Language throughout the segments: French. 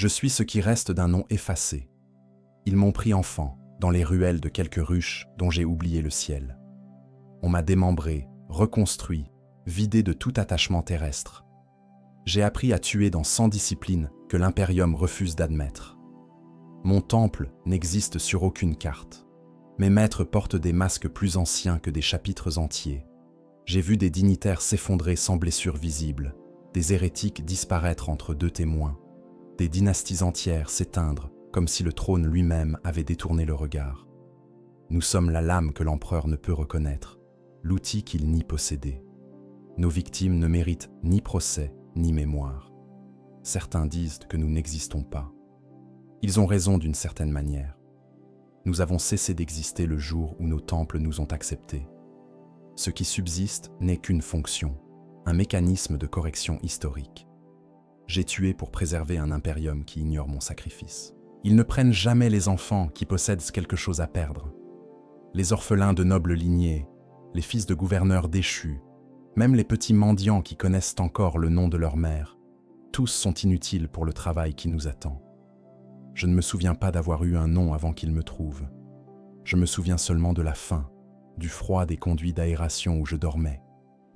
Je suis ce qui reste d'un nom effacé. Ils m'ont pris enfant, dans les ruelles de quelques ruches dont j'ai oublié le ciel. On m'a démembré, reconstruit, vidé de tout attachement terrestre. J'ai appris à tuer dans 100 disciplines que l'impérium refuse d'admettre. Mon temple n'existe sur aucune carte. Mes maîtres portent des masques plus anciens que des chapitres entiers. J'ai vu des dignitaires s'effondrer sans blessure visible, des hérétiques disparaître entre deux témoins, des dynasties entières s'éteindre comme si le trône lui-même avait détourné le regard. Nous sommes la lame que l'empereur ne peut reconnaître, l'outil qu'il nie posséder. Nos victimes ne méritent ni procès, ni mémoire. Certains disent que nous n'existons pas. Ils ont raison d'une certaine manière. Nous avons cessé d'exister le jour où nos temples nous ont acceptés. Ce qui subsiste n'est qu'une fonction, un mécanisme de correction historique. J'ai tué pour préserver un impérium qui ignore mon sacrifice. Ils ne prennent jamais les enfants qui possèdent quelque chose à perdre. Les orphelins de nobles lignées, les fils de gouverneurs déchus, même les petits mendiants qui connaissent encore le nom de leur mère, tous sont inutiles pour le travail qui nous attend. Je ne me souviens pas d'avoir eu un nom avant qu'ils me trouvent. Je me souviens seulement de la faim, du froid des conduits d'aération où je dormais,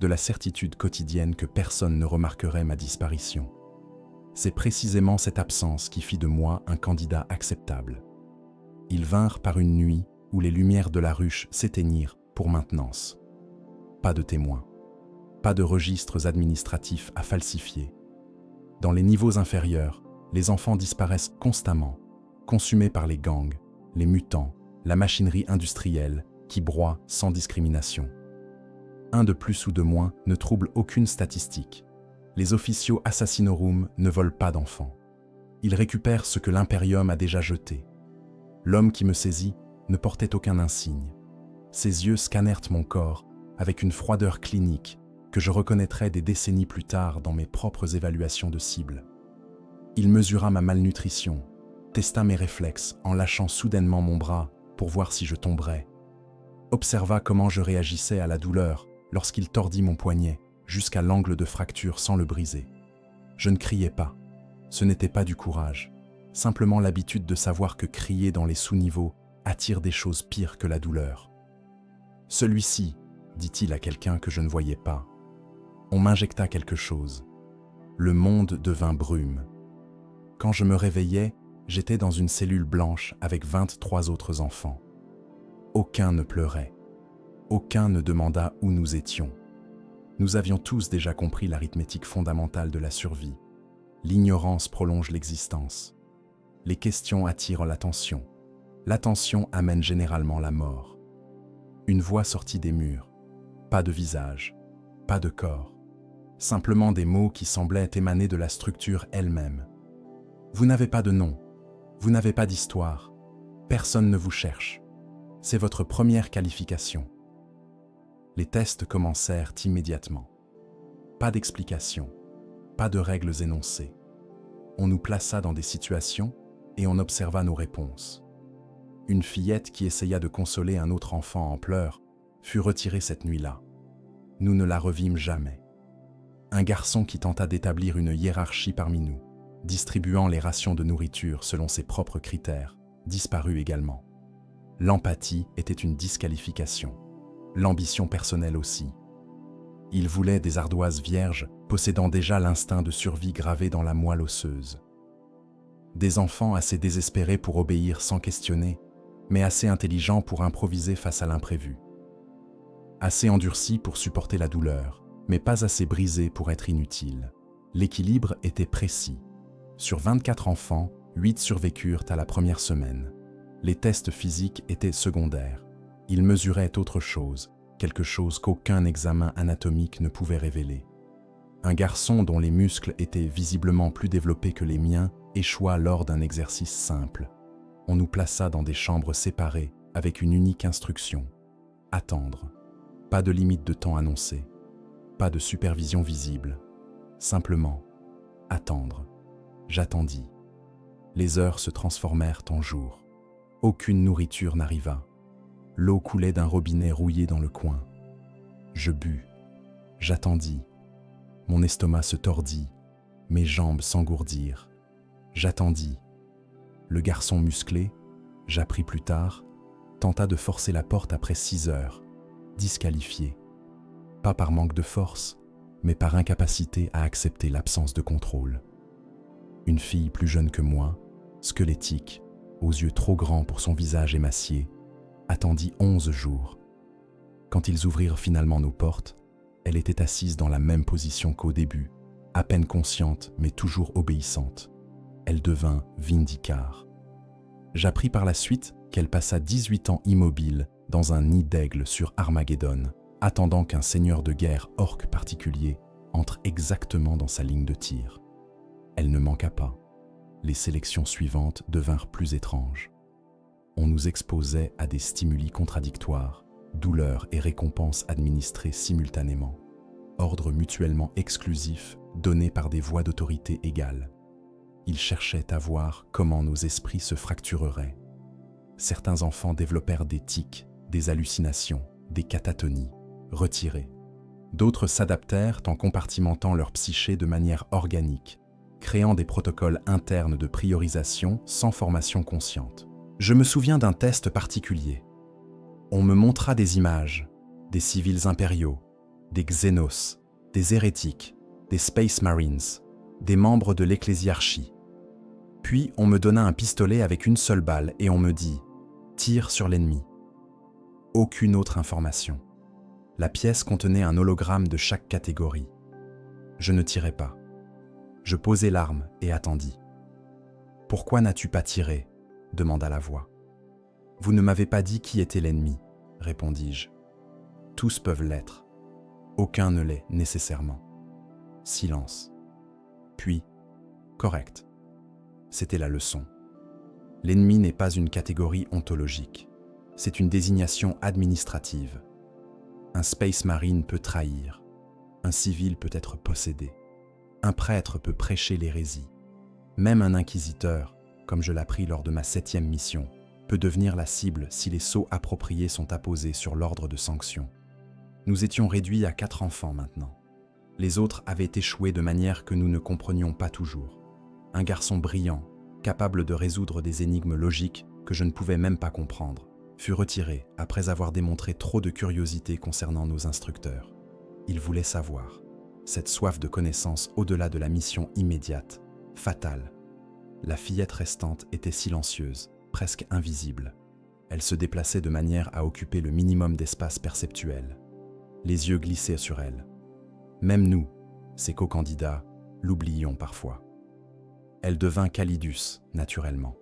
de la certitude quotidienne que personne ne remarquerait ma disparition. C'est précisément cette absence qui fit de moi un candidat acceptable. Ils vinrent par une nuit où les lumières de la ruche s'éteignirent pour maintenance. Pas de témoins, pas de registres administratifs à falsifier. Dans les niveaux inférieurs, les enfants disparaissent constamment, consumés par les gangs, les mutants, la machinerie industrielle qui broie sans discrimination. Un de plus ou de moins ne trouble aucune statistique. Les officiaux assassinorum ne volent pas d'enfants. Ils récupèrent ce que l'impérium a déjà jeté. L'homme qui me saisit ne portait aucun insigne. Ses yeux scannèrent mon corps avec une froideur clinique que je reconnaîtrais des décennies plus tard dans mes propres évaluations de cible. Il mesura ma malnutrition, testa mes réflexes en lâchant soudainement mon bras pour voir si je tomberais, observa comment je réagissais à la douleur lorsqu'il tordit mon poignet jusqu'à l'angle de fracture sans le briser. Je ne criais pas, ce n'était pas du courage, simplement l'habitude de savoir que crier dans les sous-niveaux attire des choses pires que la douleur. « Celui-ci », dit-il à quelqu'un que je ne voyais pas. On m'injecta quelque chose. Le monde devint brume. Quand je me réveillais, j'étais dans une cellule blanche avec 23 autres enfants. Aucun ne pleurait. Aucun ne demanda où nous étions. Nous avions tous déjà compris l'arithmétique fondamentale de la survie. L'ignorance prolonge l'existence. Les questions attirent l'attention. L'attention amène généralement la mort. Une voix sortit des murs. Pas de visage, pas de corps. Simplement des mots qui semblaient émaner de la structure elle-même. Vous n'avez pas de nom. Vous n'avez pas d'histoire. Personne ne vous cherche. C'est votre première qualification. Les tests commencèrent immédiatement. Pas d'explication, pas de règles énoncées. On nous plaça dans des situations et on observa nos réponses. Une fillette qui essaya de consoler un autre enfant en pleurs fut retirée cette nuit-là. Nous ne la revîmes jamais. Un garçon qui tenta d'établir une hiérarchie parmi nous, distribuant les rations de nourriture selon ses propres critères, disparut également. L'empathie était une disqualification. L'ambition personnelle aussi. Il voulait des ardoises vierges, possédant déjà l'instinct de survie gravé dans la moelle osseuse. Des enfants assez désespérés pour obéir sans questionner, mais assez intelligents pour improviser face à l'imprévu. Assez endurcis pour supporter la douleur, mais pas assez brisés pour être inutiles. L'équilibre était précis. Sur 24 enfants, 8 survécurent à la première semaine. Les tests physiques étaient secondaires. Ils mesuraient autre chose, quelque chose qu'aucun examen anatomique ne pouvait révéler. Un garçon dont les muscles étaient visiblement plus développés que les miens échoua lors d'un exercice simple. On nous plaça dans des chambres séparées avec une unique instruction. Attendre. Pas de limite de temps annoncée. Pas de supervision visible. Simplement, attendre. J'attendis. Les heures se transformèrent en jours. Aucune nourriture n'arriva. L'eau coulait d'un robinet rouillé dans le coin. Je bus. J'attendis. Mon estomac se tordit. Mes jambes s'engourdirent. J'attendis. Le garçon musclé, j'appris plus tard, tenta de forcer la porte après 6 heures, disqualifié. Pas par manque de force, mais par incapacité à accepter l'absence de contrôle. Une fille plus jeune que moi, squelettique, aux yeux trop grands pour son visage émacié, attendit 11 jours. Quand ils ouvrirent finalement nos portes, elle était assise dans la même position qu'au début, à peine consciente mais toujours obéissante. Elle devint Vindicar. J'appris par la suite qu'elle passa 18 ans immobile dans un nid d'aigle sur Armageddon, attendant qu'un seigneur de guerre orc particulier entre exactement dans sa ligne de tir. Elle ne manqua pas. Les sélections suivantes devinrent plus étranges. On nous exposait à des stimuli contradictoires, douleurs et récompenses administrées simultanément, ordres mutuellement exclusifs donnés par des voix d'autorité égales. Ils cherchaient à voir comment nos esprits se fractureraient. Certains enfants développèrent des tics, des hallucinations, des catatonies, retirés. D'autres s'adaptèrent en compartimentant leur psyché de manière organique, créant des protocoles internes de priorisation sans formation consciente. Je me souviens d'un test particulier. On me montra des images, des civils impériaux, des xénos, des hérétiques, des Space Marines, des membres de l'ecclésiarchie. Puis on me donna un pistolet avec une seule balle et on me dit « Tire sur l'ennemi ». Aucune autre information. La pièce contenait un hologramme de chaque catégorie. Je ne tirai pas. Je posai l'arme et attendis. « Pourquoi n'as-tu pas tiré ?» demanda la voix. « Vous ne m'avez pas dit qui était l'ennemi, » répondis-je. « Tous peuvent l'être. Aucun ne l'est nécessairement. » Silence. Puis, correct. C'était la leçon. L'ennemi n'est pas une catégorie ontologique. C'est une désignation administrative. Un Space Marine peut trahir. Un civil peut être possédé. Un prêtre peut prêcher l'hérésie. Même un inquisiteur, comme je l'appris lors de ma 7e mission, peut devenir la cible si les sceaux appropriés sont apposés sur l'ordre de sanction. Nous étions réduits à 4 enfants maintenant. Les autres avaient échoué de manière que nous ne comprenions pas toujours. Un garçon brillant, capable de résoudre des énigmes logiques que je ne pouvais même pas comprendre, fut retiré après avoir démontré trop de curiosité concernant nos instructeurs. Il voulait savoir. Cette soif de connaissance au-delà de la mission immédiate, fatale. La fillette restante était silencieuse, presque invisible. Elle se déplaçait de manière à occuper le minimum d'espace perceptuel. Les yeux glissaient sur elle. Même nous, ses co-candidats, l'oublions parfois. Elle devint Calidus, naturellement.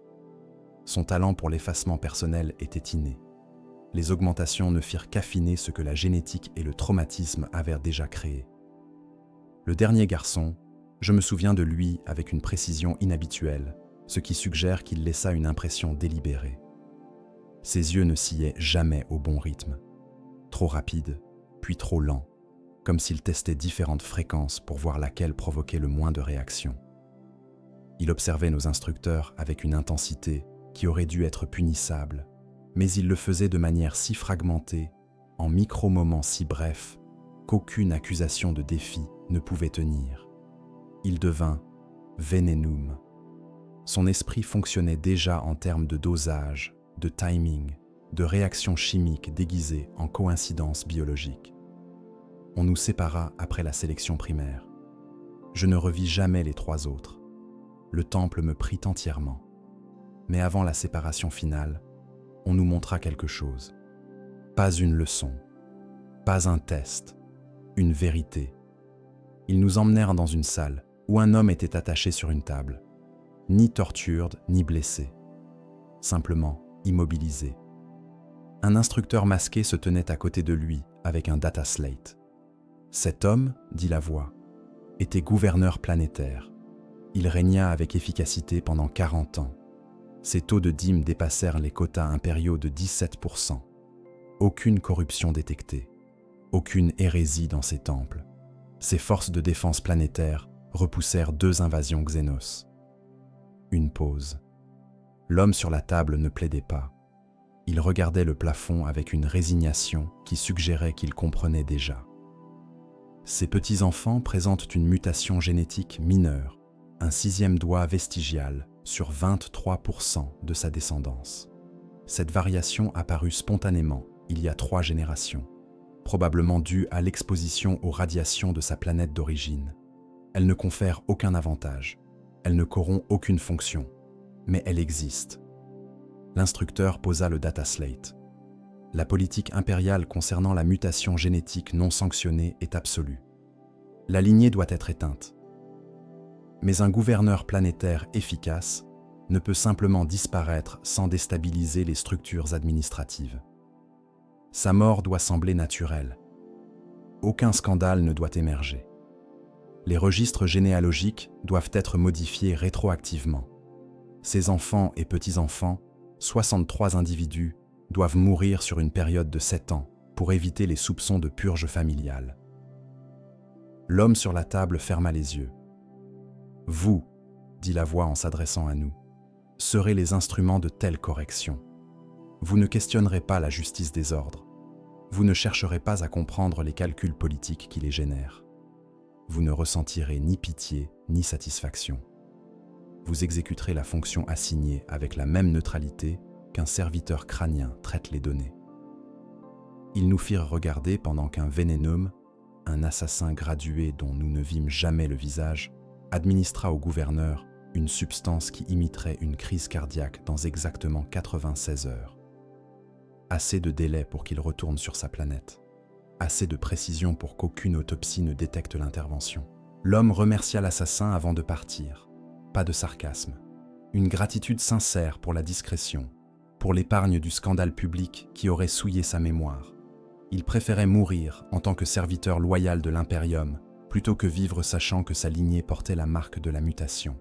Son talent pour l'effacement personnel était inné. Les augmentations ne firent qu'affiner ce que la génétique et le traumatisme avaient déjà créé. Le dernier garçon, je me souviens de lui avec une précision inhabituelle, ce qui suggère qu'il laissa une impression délibérée. Ses yeux ne sciaient jamais au bon rythme. Trop rapide, puis trop lent, comme s'il testait différentes fréquences pour voir laquelle provoquait le moins de réactions. Il observait nos instructeurs avec une intensité qui aurait dû être punissable, mais il le faisait de manière si fragmentée, en micro-moments si brefs, qu'aucune accusation de défi ne pouvait tenir. Il devint Venenum. Son esprit fonctionnait déjà en termes de dosage, de timing, de réactions chimiques déguisées en coïncidences biologiques. On nous sépara après la sélection primaire. Je ne revis jamais les 3 autres. Le temple me prit entièrement. Mais avant la séparation finale, on nous montra quelque chose. Pas une leçon, pas un test, une vérité. Ils nous emmenèrent dans une salle où un homme était attaché sur une table, ni torturé, ni blessé, simplement immobilisé. Un instructeur masqué se tenait à côté de lui avec un data slate. Cet homme, dit la voix, était gouverneur planétaire. Il régna avec efficacité pendant 40 ans. Ses taux de dîmes dépassèrent les quotas impériaux de 17%. Aucune corruption détectée, aucune hérésie dans ses temples. Ses forces de défense planétaires repoussèrent 2 invasions xénos. Une pause. L'homme sur la table ne plaidait pas. Il regardait le plafond avec une résignation qui suggérait qu'il comprenait déjà. Ces petits-enfants présentent une mutation génétique mineure, un 6e doigt vestigial sur 23% de sa descendance. Cette variation apparut spontanément il y a 3 générations, probablement due à l'exposition aux radiations de sa planète d'origine. Elle ne confère aucun avantage, elle ne corrompt aucune fonction, mais elle existe. L'instructeur posa le dataslate. La politique impériale concernant la mutation génétique non sanctionnée est absolue. La lignée doit être éteinte. Mais un gouverneur planétaire efficace ne peut simplement disparaître sans déstabiliser les structures administratives. Sa mort doit sembler naturelle. Aucun scandale ne doit émerger. Les registres généalogiques doivent être modifiés rétroactivement. Ses enfants et petits-enfants, 63 individus, doivent mourir sur une période de 7 ans pour éviter les soupçons de purge familiale. L'homme sur la table ferma les yeux. « Vous, dit la voix en s'adressant à nous, serez les instruments de telle correction. Vous ne questionnerez pas la justice des ordres. Vous ne chercherez pas à comprendre les calculs politiques qui les génèrent. Vous ne ressentirez ni pitié ni satisfaction. Vous exécuterez la fonction assignée avec la même neutralité qu'un serviteur crânien traite les données. » Ils nous firent regarder pendant qu'un vénénum, un assassin gradué dont nous ne vîmes jamais le visage, administra au gouverneur une substance qui imiterait une crise cardiaque dans exactement 96 heures. Assez de délai pour qu'il retourne sur sa planète. Assez de précision pour qu'aucune autopsie ne détecte l'intervention. L'homme remercia l'assassin avant de partir. Pas de sarcasme. Une gratitude sincère pour la discrétion, pour l'épargne du scandale public qui aurait souillé sa mémoire. Il préférait mourir en tant que serviteur loyal de l'Imperium plutôt que vivre sachant que sa lignée portait la marque de la mutation.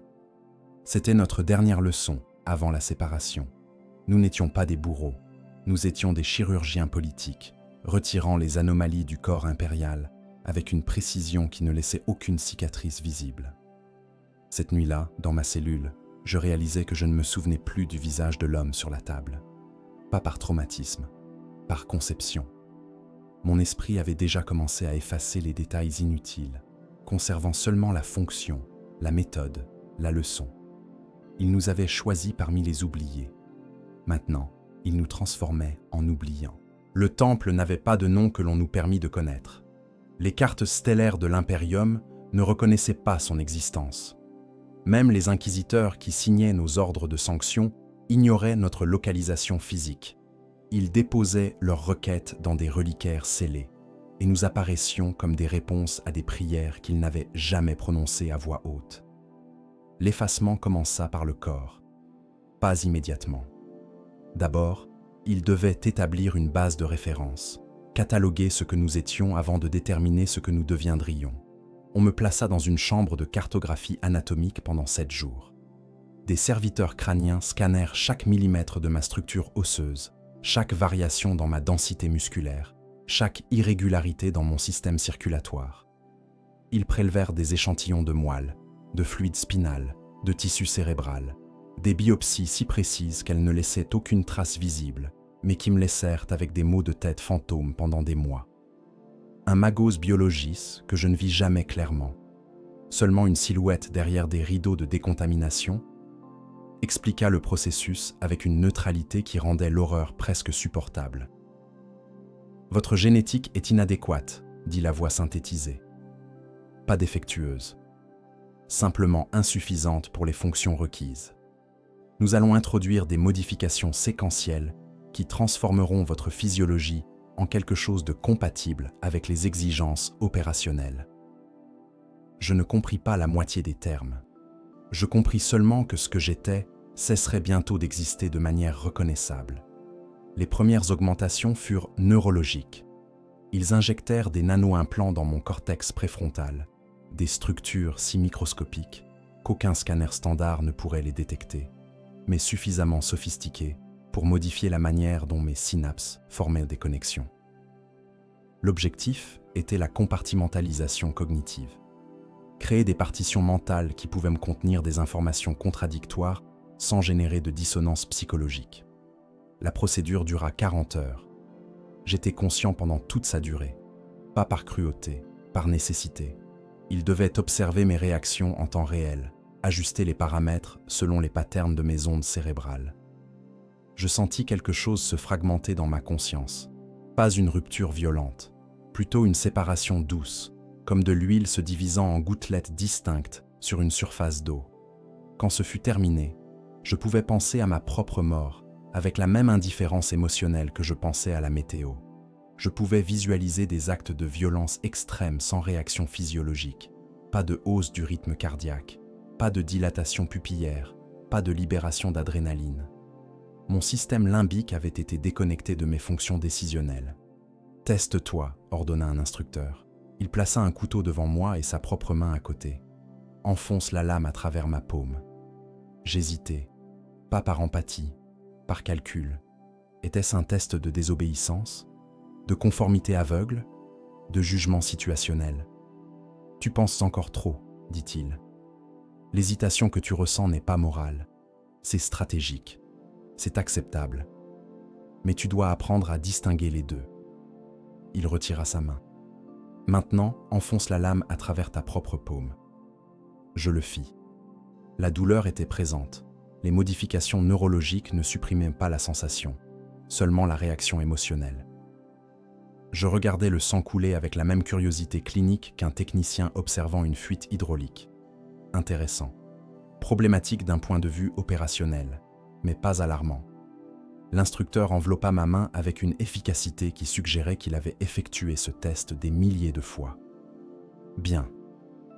C'était notre dernière leçon avant la séparation. Nous n'étions pas des bourreaux, nous étions des chirurgiens politiques, retirant les anomalies du corps impérial avec une précision qui ne laissait aucune cicatrice visible. Cette nuit-là, dans ma cellule, je réalisais que je ne me souvenais plus du visage de l'homme sur la table. Pas par traumatisme, par conception. Mon esprit avait déjà commencé à effacer les détails inutiles, conservant seulement la fonction, la méthode, la leçon. Il nous avait choisis parmi les oubliés. Maintenant, il nous transformait en oubliants. Le temple n'avait pas de nom que l'on nous permit de connaître. Les cartes stellaires de l'Imperium ne reconnaissaient pas son existence. Même les inquisiteurs qui signaient nos ordres de sanction ignoraient notre localisation physique. Ils déposaient leurs requêtes dans des reliquaires scellés, et nous apparaissions comme des réponses à des prières qu'ils n'avaient jamais prononcées à voix haute. L'effacement commença par le corps. Pas immédiatement. D'abord, ils devaient établir une base de référence, cataloguer ce que nous étions avant de déterminer ce que nous deviendrions. On me plaça dans une chambre de cartographie anatomique pendant 7 jours. Des serviteurs crâniens scannèrent chaque millimètre de ma structure osseuse, chaque variation dans ma densité musculaire, chaque irrégularité dans mon système circulatoire. Ils prélevèrent des échantillons de moelle, de fluide spinal, de tissu cérébral, des biopsies si précises qu'elles ne laissaient aucune trace visible, mais qui me laissèrent avec des maux de tête fantômes pendant des mois. Un magos biologis que je ne vis jamais clairement, seulement une silhouette derrière des rideaux de décontamination, expliqua le processus avec une neutralité qui rendait l'horreur presque supportable. « Votre génétique est inadéquate, » dit la voix synthétisée. Pas défectueuse, simplement insuffisante pour les fonctions requises. Nous allons introduire des modifications séquentielles qui transformeront votre physiologie en quelque chose de compatible avec les exigences opérationnelles. Je ne compris pas la moitié des termes. Je compris seulement que ce que j'étais cesserait bientôt d'exister de manière reconnaissable. Les premières augmentations furent neurologiques. Ils injectèrent des nano-implants dans mon cortex préfrontal, des structures si microscopiques qu'aucun scanner standard ne pourrait les détecter, mais suffisamment sophistiquées pour modifier la manière dont mes synapses formaient des connexions. L'objectif était la compartimentalisation cognitive. Créer des partitions mentales qui pouvaient me contenir des informations contradictoires sans générer de dissonance psychologique. La procédure dura 40 heures. J'étais conscient pendant toute sa durée, pas par cruauté, par nécessité. Il devait observer mes réactions en temps réel, ajuster les paramètres selon les patterns de mes ondes cérébrales. Je sentis quelque chose se fragmenter dans ma conscience. Pas une rupture violente, plutôt une séparation douce, comme de l'huile se divisant en gouttelettes distinctes sur une surface d'eau. Quand ce fut terminé, je pouvais penser à ma propre mort, avec la même indifférence émotionnelle que je pensais à la météo. Je pouvais visualiser des actes de violence extrême sans réaction physiologique, pas de hausse du rythme cardiaque, pas de dilatation pupillaire, pas de libération d'adrénaline. Mon système limbique avait été déconnecté de mes fonctions décisionnelles. « Teste-toi », ordonna un instructeur. Il plaça un couteau devant moi et sa propre main à côté. « Enfonce la lame à travers ma paume. » J'hésitais, pas par empathie, par calcul. Était-ce un test de désobéissance, de conformité aveugle, de jugement situationnel? « Tu penses encore trop », dit-il. « L'hésitation que tu ressens n'est pas morale, c'est stratégique. C'est acceptable. Mais tu dois apprendre à distinguer les deux. » Il retira sa main. « Maintenant, enfonce la lame à travers ta propre paume. » Je le fis. La douleur était présente. Les modifications neurologiques ne supprimaient pas la sensation, seulement la réaction émotionnelle. Je regardais le sang couler avec la même curiosité clinique qu'un technicien observant une fuite hydraulique. Intéressant. Problématique d'un point de vue opérationnel, mais pas alarmant. L'instructeur enveloppa ma main avec une efficacité qui suggérait qu'il avait effectué ce test des milliers de fois. Bien.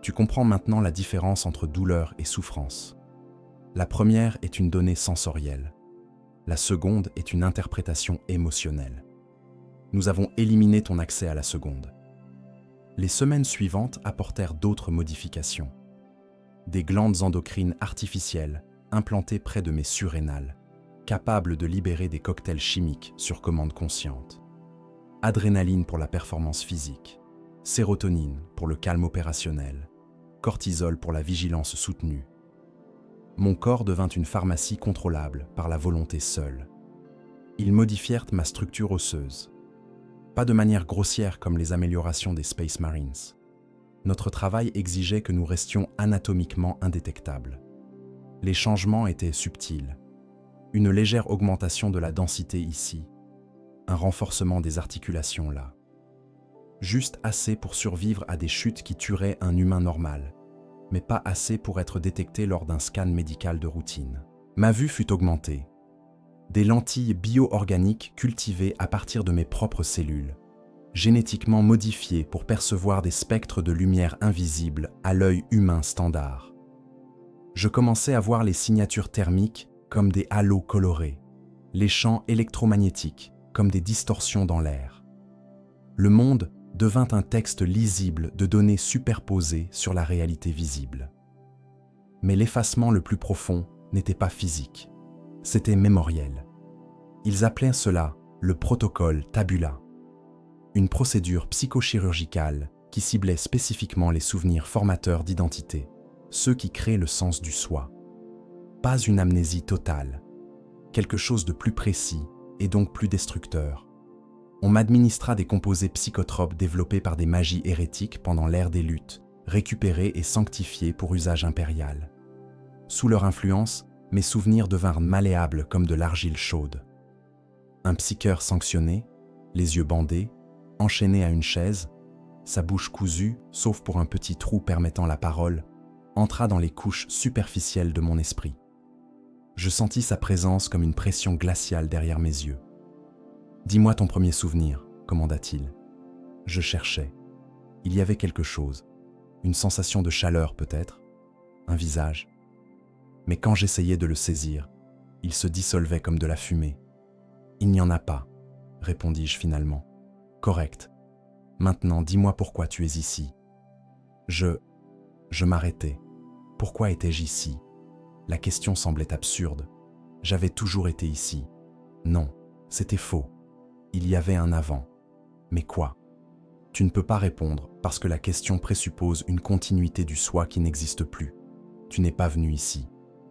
Tu comprends maintenant la différence entre douleur et souffrance. La première est une donnée sensorielle. La seconde est une interprétation émotionnelle. Nous avons éliminé ton accès à la seconde. Les semaines suivantes apportèrent d'autres modifications. Des glandes endocrines artificielles implantées près de mes surrénales, capables de libérer des cocktails chimiques sur commande consciente. Adrénaline pour la performance physique, sérotonine pour le calme opérationnel, cortisol pour la vigilance soutenue. Mon corps devint une pharmacie contrôlable par la volonté seule. Ils modifièrent ma structure osseuse. Pas de manière grossière comme les améliorations des Space Marines. Notre travail exigeait que nous restions anatomiquement indétectables. Les changements étaient subtils. Une légère augmentation de la densité ici, un renforcement des articulations là. Juste assez pour survivre à des chutes qui tueraient un humain normal, mais pas assez pour être détecté lors d'un scan médical de routine. Ma vue fut augmentée. Des lentilles bio-organiques cultivées à partir de mes propres cellules, génétiquement modifiées pour percevoir des spectres de lumière invisibles à l'œil humain standard. Je commençais à voir les signatures thermiques comme des halos colorés, les champs électromagnétiques comme des distorsions dans l'air. Le monde devint un texte lisible de données superposées sur la réalité visible. Mais l'effacement le plus profond n'était pas physique, c'était mémoriel. Ils appelaient cela le protocole Tabula, une procédure psychochirurgicale qui ciblait spécifiquement les souvenirs formateurs d'identité, ceux qui créent le sens du soi. Pas une amnésie totale, quelque chose de plus précis et donc plus destructeur. On m'administra des composés psychotropes développés par des magies hérétiques pendant l'ère des luttes, récupérés et sanctifiés pour usage impérial. Sous leur influence, mes souvenirs devinrent malléables comme de l'argile chaude. Un psycheur sanctionné, les yeux bandés, enchaîné à une chaise, sa bouche cousue, sauf pour un petit trou permettant la parole, entra dans les couches superficielles de mon esprit. Je sentis sa présence comme une pression glaciale derrière mes yeux. « Dis-moi ton premier souvenir », commanda-t-il. Je cherchais. Il y avait quelque chose, une sensation de chaleur peut-être, un visage. Mais quand j'essayais de le saisir, il se dissolvait comme de la fumée. « Il n'y en a pas », répondis-je finalement. « Correct. Maintenant, dis-moi pourquoi tu es ici. » Je m'arrêtai. Pourquoi étais-je ici? La question semblait absurde. J'avais toujours été ici. Non, c'était faux. Il y avait un avant. Mais quoi? Tu ne peux pas répondre parce que la question présuppose une continuité du soi qui n'existe plus. Tu n'es pas venu ici.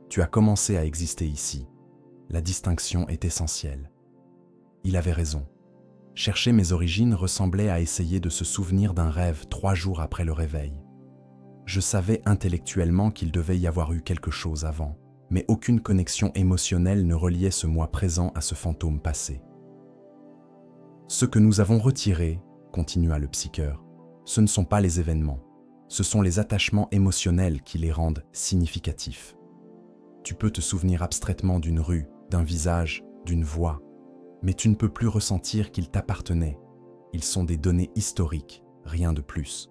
Tu as commencé à exister ici. La distinction est essentielle. Il avait raison. Chercher mes origines ressemblait à essayer de se souvenir d'un rêve 3 jours après le réveil. Je savais intellectuellement qu'il devait y avoir eu quelque chose avant, mais aucune connexion émotionnelle ne reliait ce moi présent à ce fantôme passé. Ce que nous avons retiré, continua le psycheur, ce ne sont pas les événements, ce sont les attachements émotionnels qui les rendent significatifs. Tu peux te souvenir abstraitement d'une rue, d'un visage, d'une voix, mais tu ne peux plus ressentir qu'ils t'appartenaient. Ils sont des données historiques, rien de plus.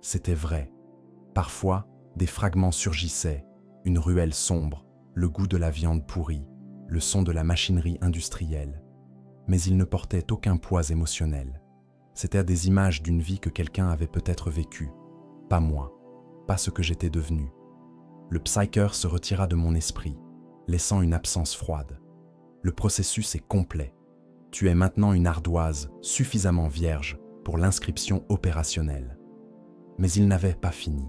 C'était vrai. Parfois, des fragments surgissaient, une ruelle sombre, le goût de la viande pourrie, le son de la machinerie industrielle. Mais ils ne portaient aucun poids émotionnel. C'étaient des images d'une vie que quelqu'un avait peut-être vécue. Pas moi, pas ce que j'étais devenu. Le psyker se retira de mon esprit, laissant une absence froide. Le processus est complet. Tu es maintenant une ardoise suffisamment vierge pour l'inscription opérationnelle. Mais il n'avait pas fini.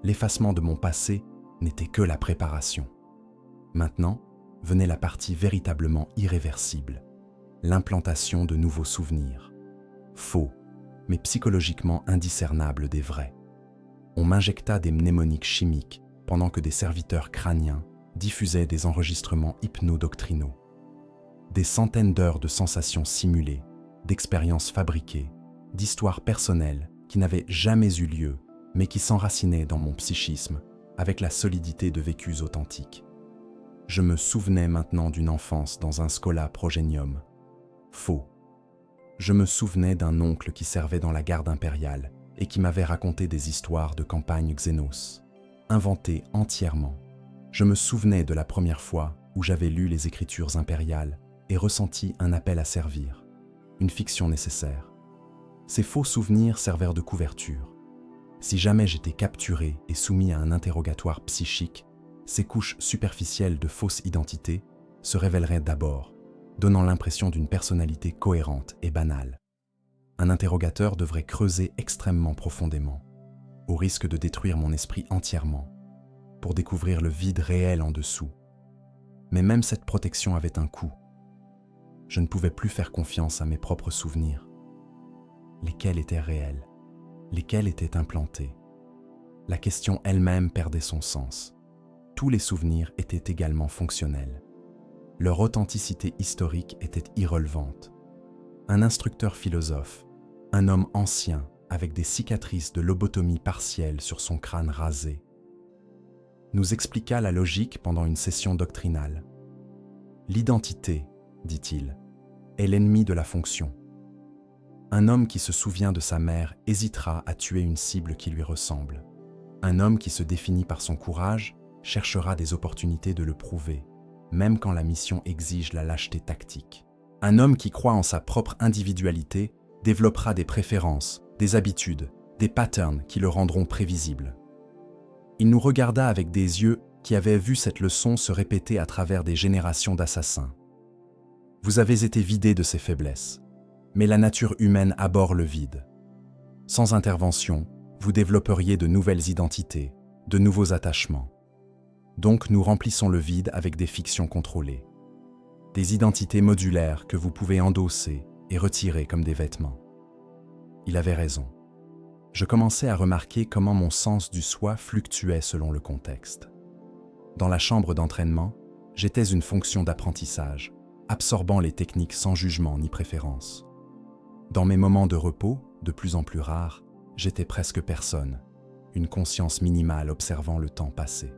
L'effacement de mon passé n'était que la préparation. Maintenant, venait la partie véritablement irréversible, l'implantation de nouveaux souvenirs. Faux, mais psychologiquement indiscernables des vrais. On m'injecta des mnémoniques chimiques pendant que des serviteurs crâniens diffusaient des enregistrements hypnodoctrinaux. Des centaines d'heures de sensations simulées, d'expériences fabriquées, d'histoires personnelles qui n'avaient jamais eu lieu, mais qui s'enracinaient dans mon psychisme avec la solidité de vécus authentiques. Je me souvenais maintenant d'une enfance dans un scola progenium. Faux. Je me souvenais d'un oncle qui servait dans la garde impériale et qui m'avait raconté des histoires de campagne xénos, inventées entièrement. Je me souvenais de la première fois où j'avais lu les écritures impériales et ressenti un appel à servir, une fiction nécessaire. Ces faux souvenirs servirent de couverture. Si jamais j'étais capturé et soumis à un interrogatoire psychique, ces couches superficielles de fausse identité se révéleraient d'abord, donnant l'impression d'une personnalité cohérente et banale. Un interrogateur devrait creuser extrêmement profondément, au risque de détruire mon esprit entièrement, pour découvrir le vide réel en dessous. Mais même cette protection avait un coût. Je ne pouvais plus faire confiance à mes propres souvenirs. Lesquels étaient réels? Lesquels étaient implantés? La question elle-même perdait son sens. Tous les souvenirs étaient également fonctionnels. Leur authenticité historique était irrelevante. Un instructeur philosophe, un homme ancien avec des cicatrices de lobotomie partielle sur son crâne rasé, nous expliqua la logique pendant une session doctrinale. L'identité, dit-il, est l'ennemi de la fonction. Un homme qui se souvient de sa mère hésitera à tuer une cible qui lui ressemble. Un homme qui se définit par son courage cherchera des opportunités de le prouver, même quand la mission exige la lâcheté tactique. Un homme qui croit en sa propre individualité développera des préférences, des habitudes, des patterns qui le rendront prévisible. Il nous regarda avec des yeux qui avaient vu cette leçon se répéter à travers des générations d'assassins. Vous avez été vidé de ces faiblesses, mais la nature humaine abhorre le vide. Sans intervention, vous développeriez de nouvelles identités, de nouveaux attachements. Donc nous remplissons le vide avec des fictions contrôlées. Des identités modulaires que vous pouvez endosser et retirer comme des vêtements. Il avait raison. Je commençais à remarquer comment mon sens du soi fluctuait selon le contexte. Dans la chambre d'entraînement, j'étais une fonction d'apprentissage, absorbant les techniques sans jugement ni préférence. Dans mes moments de repos, de plus en plus rares, j'étais presque personne, une conscience minimale observant le temps passé.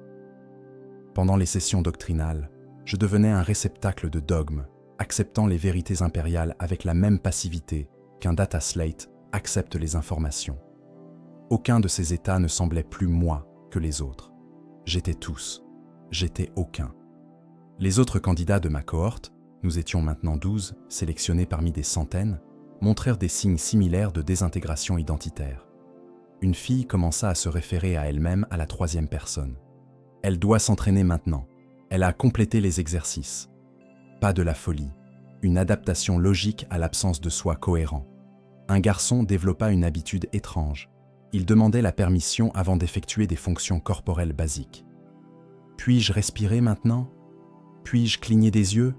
Pendant les sessions doctrinales, je devenais un réceptacle de dogmes, acceptant les vérités impériales avec la même passivité qu'un data slate accepte les informations. Aucun de ces états ne semblait plus moi que les autres. J'étais tous, j'étais aucun. Les autres candidats de ma cohorte, nous étions maintenant 12, sélectionnés parmi des centaines, montrèrent des signes similaires de désintégration identitaire. Une fille commença à se référer à elle-même à la troisième personne. Elle doit s'entraîner maintenant. Elle a complété les exercices. Pas de la folie, une adaptation logique à l'absence de soi cohérent. Un garçon développa une habitude étrange. Il demandait la permission avant d'effectuer des fonctions corporelles basiques. Puis-je respirer maintenant? Puis-je cligner des yeux?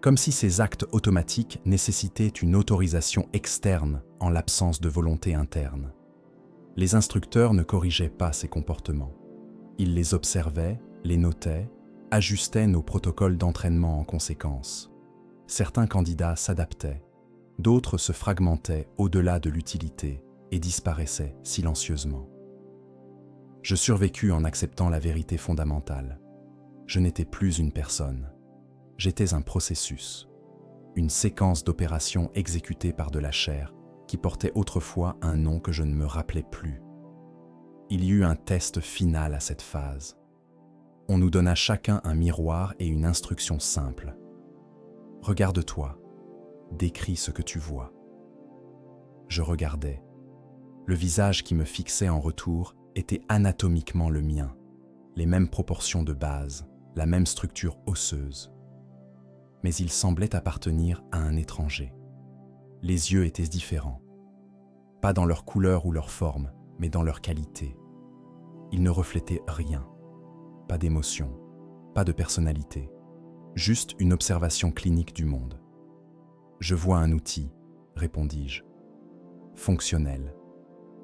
Comme si ces actes automatiques nécessitaient une autorisation externe en l'absence de volonté interne. Les instructeurs ne corrigeaient pas ces comportements. Ils les observaient, les notaient, ajustaient nos protocoles d'entraînement en conséquence. Certains candidats s'adaptaient, d'autres se fragmentaient au-delà de l'utilité et disparaissaient silencieusement. Je survécus en acceptant la vérité fondamentale. Je n'étais plus une personne. J'étais un processus, une séquence d'opérations exécutées par de la chair qui portait autrefois un nom que je ne me rappelais plus. Il y eut un test final à cette phase. On nous donna chacun un miroir et une instruction simple. Regarde-toi, décris ce que tu vois. Je regardais. Le visage qui me fixait en retour était anatomiquement le mien, les mêmes proportions de base, la même structure osseuse. Mais il semblait appartenir à un étranger. Les yeux étaient différents, pas dans leur couleur ou leur forme, mais dans leur qualité. Ils ne reflétaient rien, pas d'émotion, pas de personnalité, juste une observation clinique du monde. Je vois un outil, répondis-je, fonctionnel,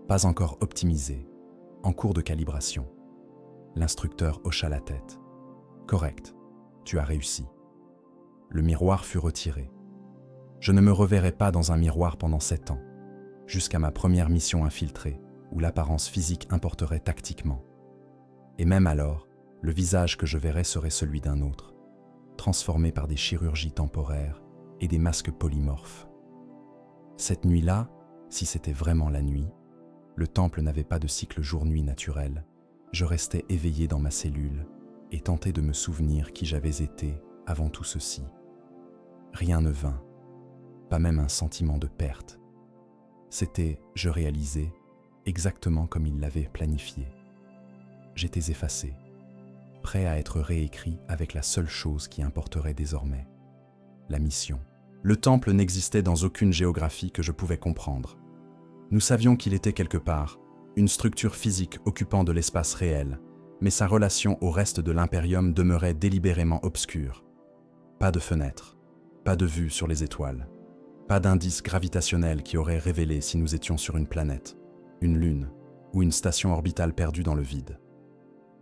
pas encore optimisé, en cours de calibration. L'instructeur hocha la tête. Correct, tu as réussi. Le miroir fut retiré. Je ne me reverrai pas dans un miroir pendant 7 ans, jusqu'à ma première mission infiltrée, où l'apparence physique importerait tactiquement. Et même alors, le visage que je verrais serait celui d'un autre, transformé par des chirurgies temporaires et des masques polymorphes. Cette nuit-là, si c'était vraiment la nuit, le temple n'avait pas de cycle jour-nuit naturel. Je restais éveillé dans ma cellule et tentais de me souvenir qui j'avais été avant tout ceci. Rien ne vint, pas même un sentiment de perte. C'était, je réalisais, exactement comme il l'avait planifié. J'étais effacé, prêt à être réécrit avec la seule chose qui importerait désormais, la mission. Le temple n'existait dans aucune géographie que je pouvais comprendre. Nous savions qu'il était quelque part, une structure physique occupant de l'espace réel, mais sa relation au reste de l'impérium demeurait délibérément obscure. Pas de fenêtre, pas de vue sur les étoiles, pas d'indice gravitationnel qui aurait révélé si nous étions sur une planète, une lune ou une station orbitale perdue dans le vide.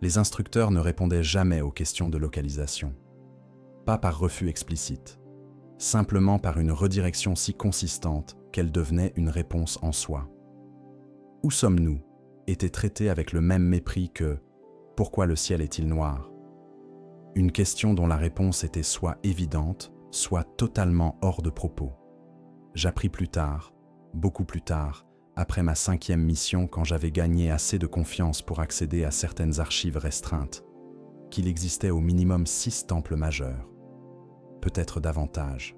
Les instructeurs ne répondaient jamais aux questions de localisation. Pas par refus explicite, simplement par une redirection si consistante qu'elle devenait une réponse en soi. Où sommes-nous était traité avec le même mépris que « Pourquoi le ciel est-il noir ?» Une question dont la réponse était soit évidente, soit totalement hors de propos. J'appris plus tard, beaucoup plus tard, après ma 5e mission quand j'avais gagné assez de confiance pour accéder à certaines archives restreintes, qu'il existait au minimum 6 temples majeurs. Peut-être davantage.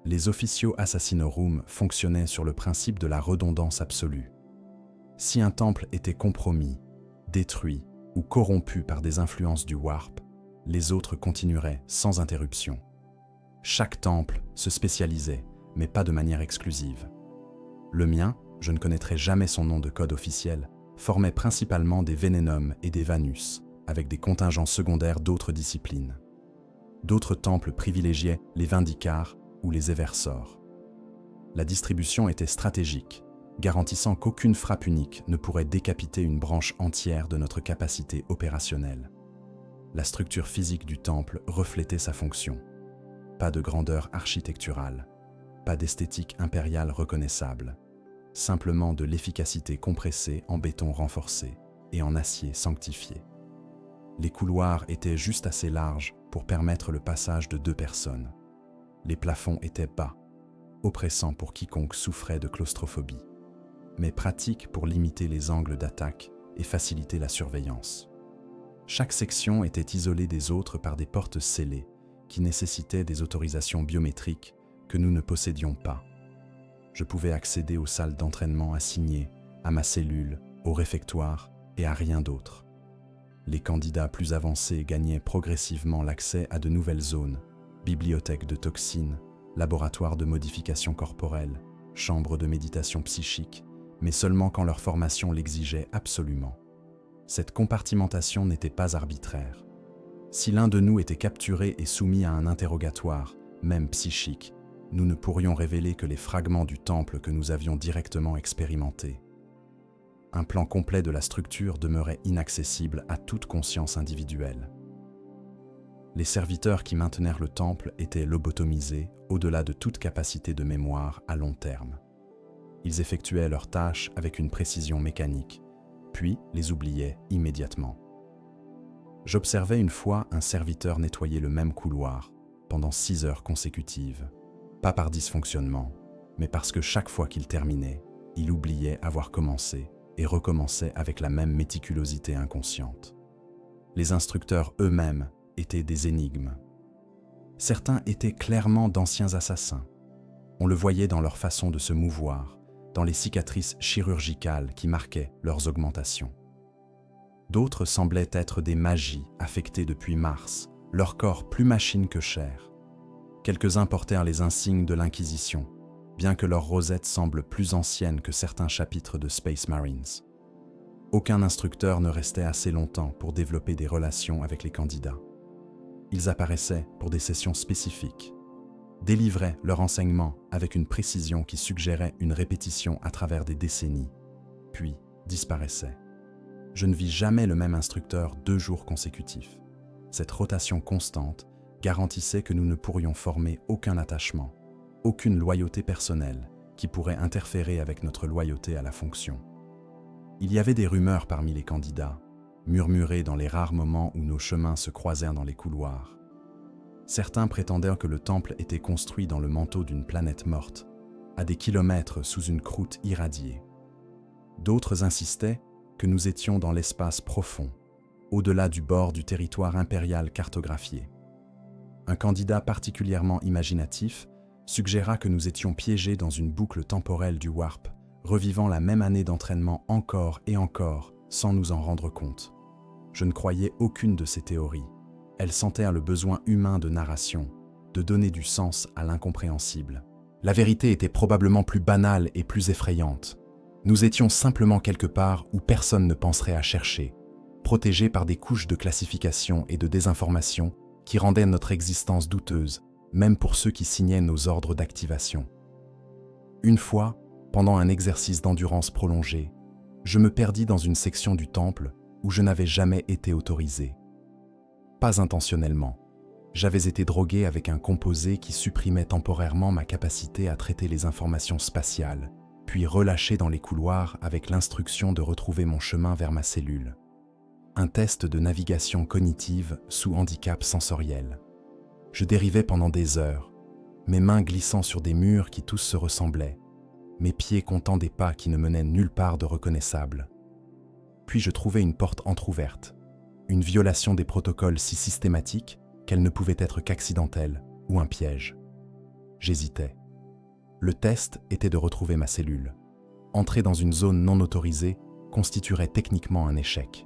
Les Officio Assassinorum fonctionnaient sur le principe de la redondance absolue. Si un temple était compromis, détruit ou corrompu par des influences du Warp, les autres continueraient sans interruption. Chaque temple se spécialisait, mais pas de manière exclusive. Le mien, je ne connaîtrai jamais son nom de code officiel, formait principalement des Venenum et des Vanus, avec des contingents secondaires d'autres disciplines. D'autres temples privilégiaient les Vindicars ou les Eversors. La distribution était stratégique, garantissant qu'aucune frappe unique ne pourrait décapiter une branche entière de notre capacité opérationnelle. La structure physique du temple reflétait sa fonction. Pas de grandeur architecturale, pas d'esthétique impériale reconnaissable, simplement de l'efficacité compressée en béton renforcé et en acier sanctifié. Les couloirs étaient juste assez larges pour permettre le passage de 2 personnes. Les plafonds étaient bas, oppressants pour quiconque souffrait de claustrophobie, mais pratiques pour limiter les angles d'attaque et faciliter la surveillance. Chaque section était isolée des autres par des portes scellées qui nécessitaient des autorisations biométriques que nous ne possédions pas. Je pouvais accéder aux salles d'entraînement assignées, à ma cellule, au réfectoire et à rien d'autre. Les candidats plus avancés gagnaient progressivement l'accès à de nouvelles zones, bibliothèques de toxines, laboratoires de modification corporelle, chambres de méditation psychique, mais seulement quand leur formation l'exigeait absolument. Cette compartimentation n'était pas arbitraire. Si l'un de nous était capturé et soumis à un interrogatoire, même psychique, nous ne pourrions révéler que les fragments du temple que nous avions directement expérimentés. un plan complet de la structure demeurait inaccessible à toute conscience individuelle. Les serviteurs qui maintenèrent le temple étaient lobotomisés au-delà de toute capacité de mémoire à long terme. Ils effectuaient leurs tâches avec une précision mécanique, puis les oubliaient immédiatement. J'observais une fois un serviteur nettoyer le même couloir pendant 6 heures consécutives, pas par dysfonctionnement, mais parce que chaque fois qu'il terminait, il oubliait avoir commencé et recommençait avec la même méticulosité inconsciente. Les instructeurs eux-mêmes étaient des énigmes. Certains étaient clairement d'anciens assassins. On le voyait dans leur façon de se mouvoir, dans les cicatrices chirurgicales qui marquaient leurs augmentations. D'autres semblaient être des magies affectées depuis Mars, leur corps plus machine que chair. Quelques-uns portèrent les insignes de l'Inquisition, bien que leur rosette semble plus ancienne que certains chapitres de Space Marines. Aucun instructeur ne restait assez longtemps pour développer des relations avec les candidats. Ils apparaissaient pour des sessions spécifiques, délivraient leur enseignement avec une précision qui suggérait une répétition à travers des décennies, puis disparaissaient. Je ne vis jamais le même instructeur 2 jours consécutifs. Cette rotation constante garantissait que nous ne pourrions former aucun attachement, aucune loyauté personnelle qui pourrait interférer avec notre loyauté à la fonction. Il y avait des rumeurs parmi les candidats, murmurées dans les rares moments où nos chemins se croisèrent dans les couloirs. Certains prétendaient que le temple était construit dans le manteau d'une planète morte, à des kilomètres sous une croûte irradiée. D'autres insistaient que nous étions dans l'espace profond, au-delà du bord du territoire impérial cartographié. Un candidat particulièrement imaginatif suggéra que nous étions piégés dans une boucle temporelle du warp, revivant la même année d'entraînement encore et encore, sans nous en rendre compte. Je ne croyais aucune de ces théories. Elles sentèrent le besoin humain de narration, de donner du sens à l'incompréhensible. La vérité était probablement plus banale et plus effrayante. Nous étions simplement quelque part où personne ne penserait à chercher, protégés par des couches de classification et de désinformation qui rendaient notre existence douteuse, même pour ceux qui signaient nos ordres d'activation. Une fois, pendant un exercice d'endurance prolongé, je me perdis dans une section du temple où je n'avais jamais été autorisé. Pas intentionnellement. J'avais été drogué avec un composé qui supprimait temporairement ma capacité à traiter les informations spatiales, puis relâché dans les couloirs avec l'instruction de retrouver mon chemin vers ma cellule. Un test de navigation cognitive sous handicap sensoriel. Je dérivais pendant des heures, mes mains glissant sur des murs qui tous se ressemblaient, mes pieds comptant des pas qui ne menaient nulle part de reconnaissable. Puis je trouvais une porte entr'ouverte, une violation des protocoles si systématique qu'elle ne pouvait être qu'accidentelle ou un piège. J'hésitais. Le test était de retrouver ma cellule. Entrer dans une zone non autorisée constituerait techniquement un échec.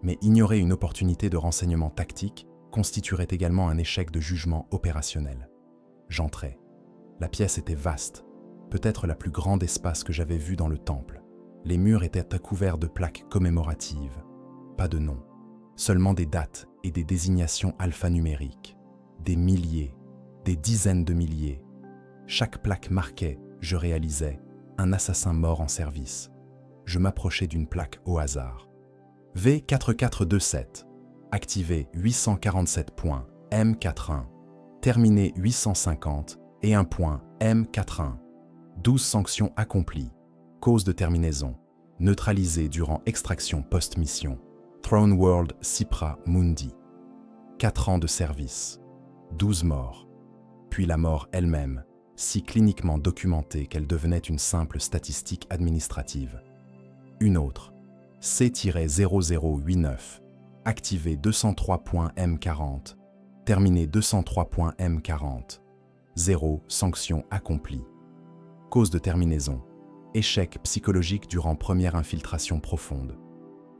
Mais ignorer une opportunité de renseignement tactique constituerait également un échec de jugement opérationnel. J'entrais. La pièce était vaste, peut-être la plus grande espace que j'avais vu dans le temple. Les murs étaient couverts de plaques commémoratives. Pas de nom, seulement des dates et des désignations alphanumériques. Des milliers, des dizaines de milliers. Chaque plaque marquait, je réalisais, un assassin mort en service. Je m'approchais d'une plaque au hasard. V4427, activé 847 points, M41, terminé 850 et 1 point, M41. 12 sanctions accomplies. Cause de terminaison. Neutralisé durant extraction post-mission. Throne World Cipra Mundi. 4 ans de service. 12 morts. Puis la mort elle-même, si cliniquement documentée qu'elle devenait une simple statistique administrative. Une autre. C-0089. Activé 203.M40. Terminé 203.M40. 0. Sanction accomplie. Cause de terminaison. Échec psychologique durant première infiltration profonde.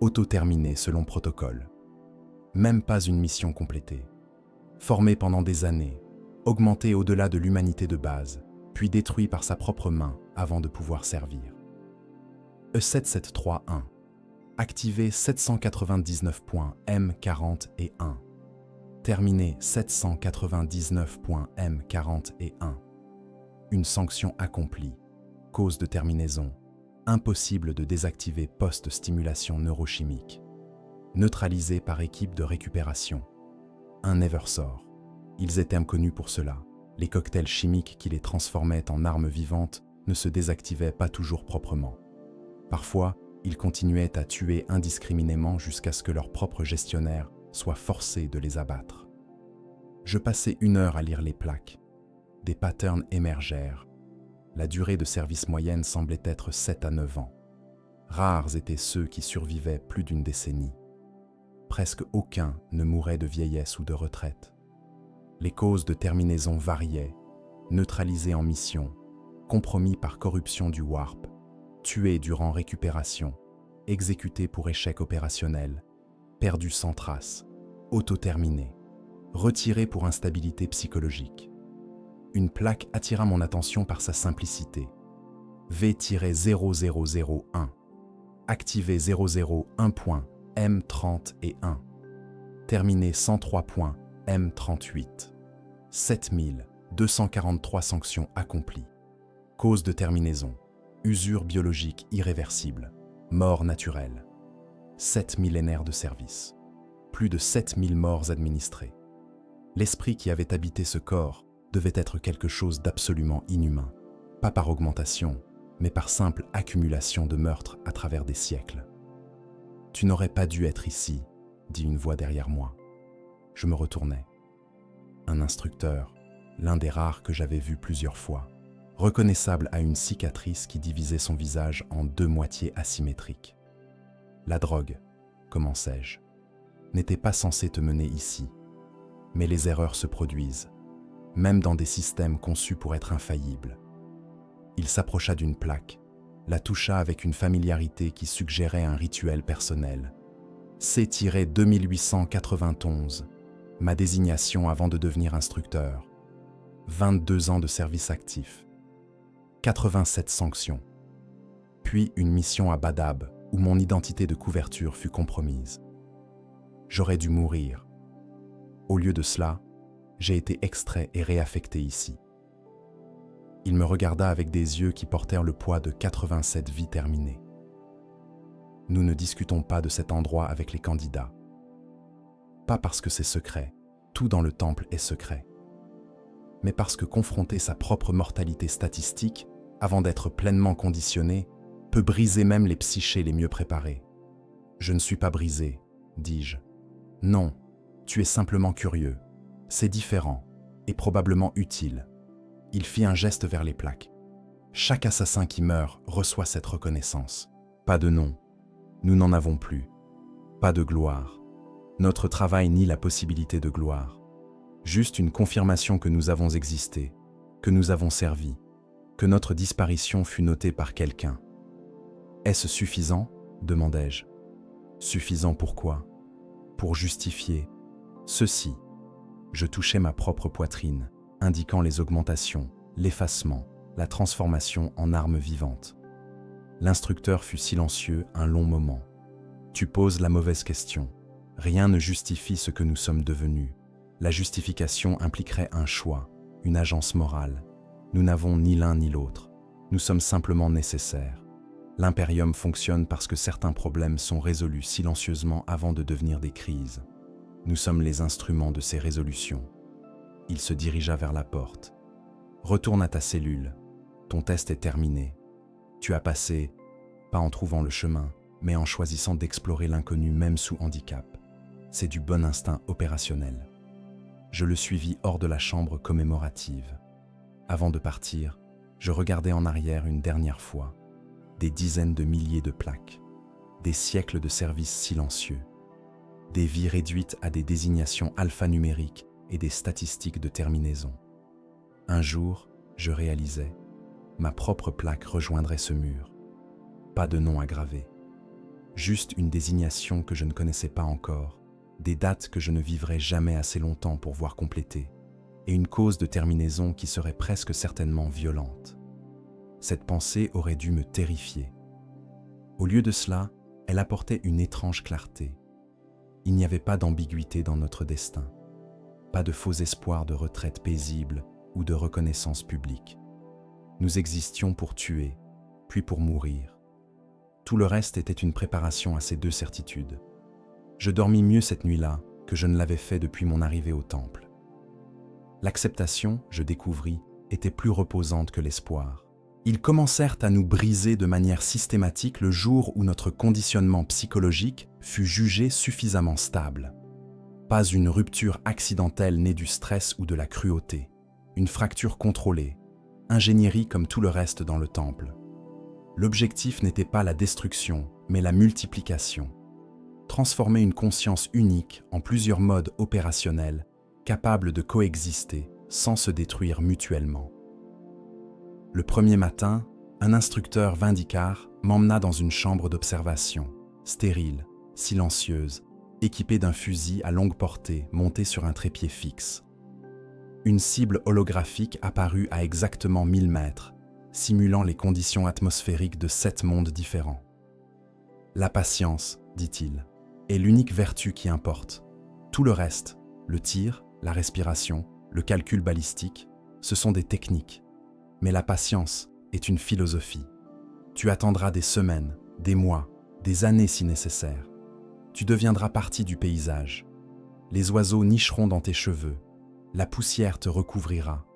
Auto-terminé selon protocole. Même pas une mission complétée. Formé pendant des années, augmenté au-delà de l'humanité de base, puis détruit par sa propre main avant de pouvoir servir. E7731. Activé 799.M40 et 1. Terminé 799.M40 et 1. Une sanction accomplie. Cause de terminaison. Impossible de désactiver post-stimulation neurochimique. Neutralisé par équipe de récupération. Un Eversor. Ils étaient connus pour cela. Les cocktails chimiques qui les transformaient en armes vivantes ne se désactivaient pas toujours proprement. Parfois, ils continuaient à tuer indiscriminément jusqu'à ce que leur propre gestionnaire soit forcé de les abattre. Je passai 1 heure à lire les plaques. Des patterns émergèrent. La durée de service moyenne semblait être 7 à 9 ans. Rares étaient ceux qui survivaient plus d'1 décennie. Presque aucun ne mourait de vieillesse ou de retraite. Les causes de terminaison variaient, neutralisés en mission, compromis par corruption du warp, tués durant récupération, exécutés pour échec opérationnel, perdus sans trace, auto-terminés, retirés pour instabilité psychologique. Une plaque attira mon attention par sa simplicité. V-0001. Activé 001.M30 et 1. Terminé 103.M38. 7243 sanctions accomplies. Cause de terminaison. Usure biologique irréversible. Mort naturelle. 7 millénaires de service. Plus de 7000 morts administrées. L'esprit qui avait habité ce corps devait être quelque chose d'absolument inhumain, pas par augmentation, mais par simple accumulation de meurtres à travers des siècles. « Tu n'aurais pas dû être ici », dit une voix derrière moi. Je me retournai. Un instructeur, l'un des rares que j'avais vu plusieurs fois, reconnaissable à une cicatrice qui divisait son visage en 2 moitiés asymétriques. « La drogue, commençai-je, n'était pas censée te mener ici, mais les erreurs se produisent, même dans des systèmes conçus pour être infaillibles. » Il s'approcha d'une plaque, la toucha avec une familiarité qui suggérait un rituel personnel. C-2891, ma désignation avant de devenir instructeur. 22 ans de service actif. 87 sanctions. Puis une mission à Badab, où mon identité de couverture fut compromise. J'aurais dû mourir. Au lieu de cela, j'ai été extrait et réaffecté ici. Il me regarda avec des yeux qui portèrent le poids de 87 vies terminées. Nous ne discutons pas de cet endroit avec les candidats. Pas parce que c'est secret, tout dans le temple est secret, mais parce que confronter sa propre mortalité statistique, avant d'être pleinement conditionné, peut briser même les psychés les mieux préparés. Je ne suis pas brisé, dis-je. Non, tu es simplement curieux. C'est différent, et probablement utile. Il fit un geste vers les plaques. Chaque assassin qui meurt reçoit cette reconnaissance. Pas de nom. Nous n'en avons plus. Pas de gloire. Notre travail nie la possibilité de gloire. Juste une confirmation que nous avons existé, que nous avons servi, que notre disparition fut notée par quelqu'un. Est-ce suffisant ? Demandai-je. Suffisant pourquoi ? Pour justifier ceci. Je touchais ma propre poitrine, indiquant les augmentations, l'effacement, la transformation en arme vivante. L'instructeur fut silencieux un long moment. Tu poses la mauvaise question. Rien ne justifie ce que nous sommes devenus. La justification impliquerait un choix, une agence morale. Nous n'avons ni l'un ni l'autre. Nous sommes simplement nécessaires. L'impérium fonctionne parce que certains problèmes sont résolus silencieusement avant de devenir des crises. Nous sommes les instruments de ces résolutions. Il se dirigea vers la porte. Retourne à ta cellule. Ton test est terminé. Tu as passé, pas en trouvant le chemin, mais en choisissant d'explorer l'inconnu même sous handicap. C'est du bon instinct opérationnel. Je le suivis hors de la chambre commémorative. Avant de partir, je regardai en arrière une dernière fois. Des dizaines de milliers de plaques. Des siècles de services silencieux. Des vies réduites à des désignations alphanumériques et des statistiques de terminaison. Un jour, je réalisais, ma propre plaque rejoindrait ce mur. Pas de nom à graver. Juste une désignation que je ne connaissais pas encore, des dates que je ne vivrais jamais assez longtemps pour voir compléter, et une cause de terminaison qui serait presque certainement violente. Cette pensée aurait dû me terrifier. Au lieu de cela, elle apportait une étrange clarté. Il n'y avait pas d'ambiguïté dans notre destin, pas de faux espoir de retraite paisible ou de reconnaissance publique. Nous existions pour tuer, puis pour mourir, Tout le reste était une préparation à ces deux certitudes. Je dormis mieux cette nuit-là que je ne l'avais fait depuis mon arrivée au temple. L'acceptation, je découvris, était plus reposante que l'espoir. Ils commencèrent à nous briser de manière systématique le jour où notre conditionnement psychologique fut jugé suffisamment stable. Pas une rupture accidentelle née du stress ou de la cruauté, une fracture contrôlée, ingénierie comme tout le reste dans le temple. L'objectif n'était pas la destruction, mais la multiplication. Transformer une conscience unique en plusieurs modes opérationnels, capables de coexister sans se détruire mutuellement. Le premier matin, un instructeur vindicare m'emmena dans une chambre d'observation, stérile, silencieuse, équipée d'un fusil à longue portée monté sur un trépied fixe. Une cible holographique apparut à exactement 1000 mètres, simulant les conditions atmosphériques de 7 mondes différents. « La patience, dit-il, est l'unique vertu qui importe. Tout le reste, le tir, la respiration, le calcul balistique, ce sont des techniques. Mais la patience est une philosophie. Tu attendras des semaines, des mois, des années si nécessaire. Tu deviendras partie du paysage. Les oiseaux nicheront dans tes cheveux. La poussière te recouvrira.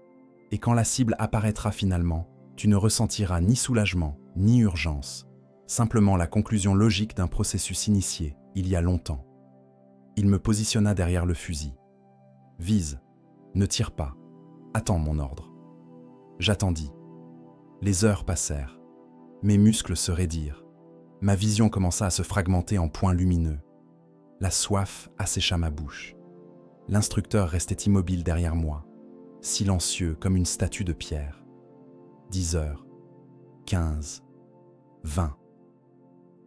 Et quand la cible apparaîtra finalement, tu ne ressentiras ni soulagement, ni urgence. Simplement la conclusion logique d'un processus initié, il y a longtemps. Il me positionna derrière le fusil. Vise, ne tire pas, attends mon ordre. J'attendis. Les heures passèrent. Mes muscles se raidirent. Ma vision commença à se fragmenter en points lumineux. La soif assécha ma bouche. L'instructeur restait immobile derrière moi, silencieux comme une statue de pierre. 10 heures, 15, 20.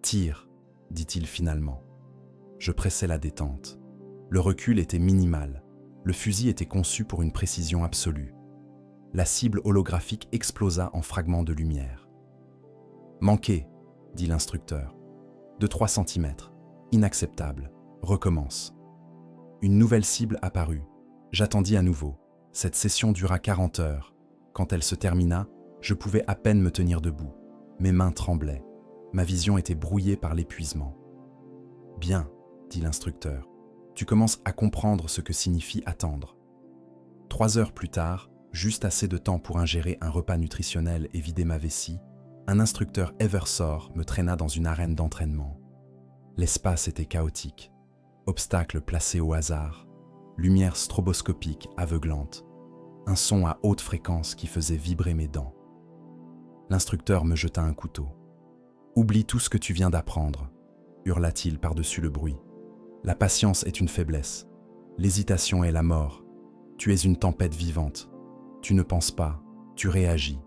Tire, dit-il finalement. Je pressai la détente. Le recul était minimal. Le fusil était conçu pour une précision absolue. La cible holographique explosa en fragments de lumière. « Manqué », dit l'instructeur. « De 3 centimètres. Inacceptable. Recommence. » Une nouvelle cible apparut. J'attendis à nouveau. Cette session dura 40 heures. Quand elle se termina, je pouvais à peine me tenir debout. Mes mains tremblaient. Ma vision était brouillée par l'épuisement. « Bien », dit l'instructeur. « Tu commences à comprendre ce que signifie attendre. » 3 heures plus tard, juste assez de temps pour ingérer un repas nutritionnel et vider ma vessie, un instructeur Eversor me traîna dans une arène d'entraînement. L'espace était chaotique. Obstacles placés au hasard, lumière stroboscopique aveuglante, un son à haute fréquence qui faisait vibrer mes dents. L'instructeur me jeta un couteau. « Oublie tout ce que tu viens d'apprendre », hurla-t-il par-dessus le bruit. « La patience est une faiblesse. L'hésitation est la mort. Tu es une tempête vivante. Tu ne penses pas, tu réagis.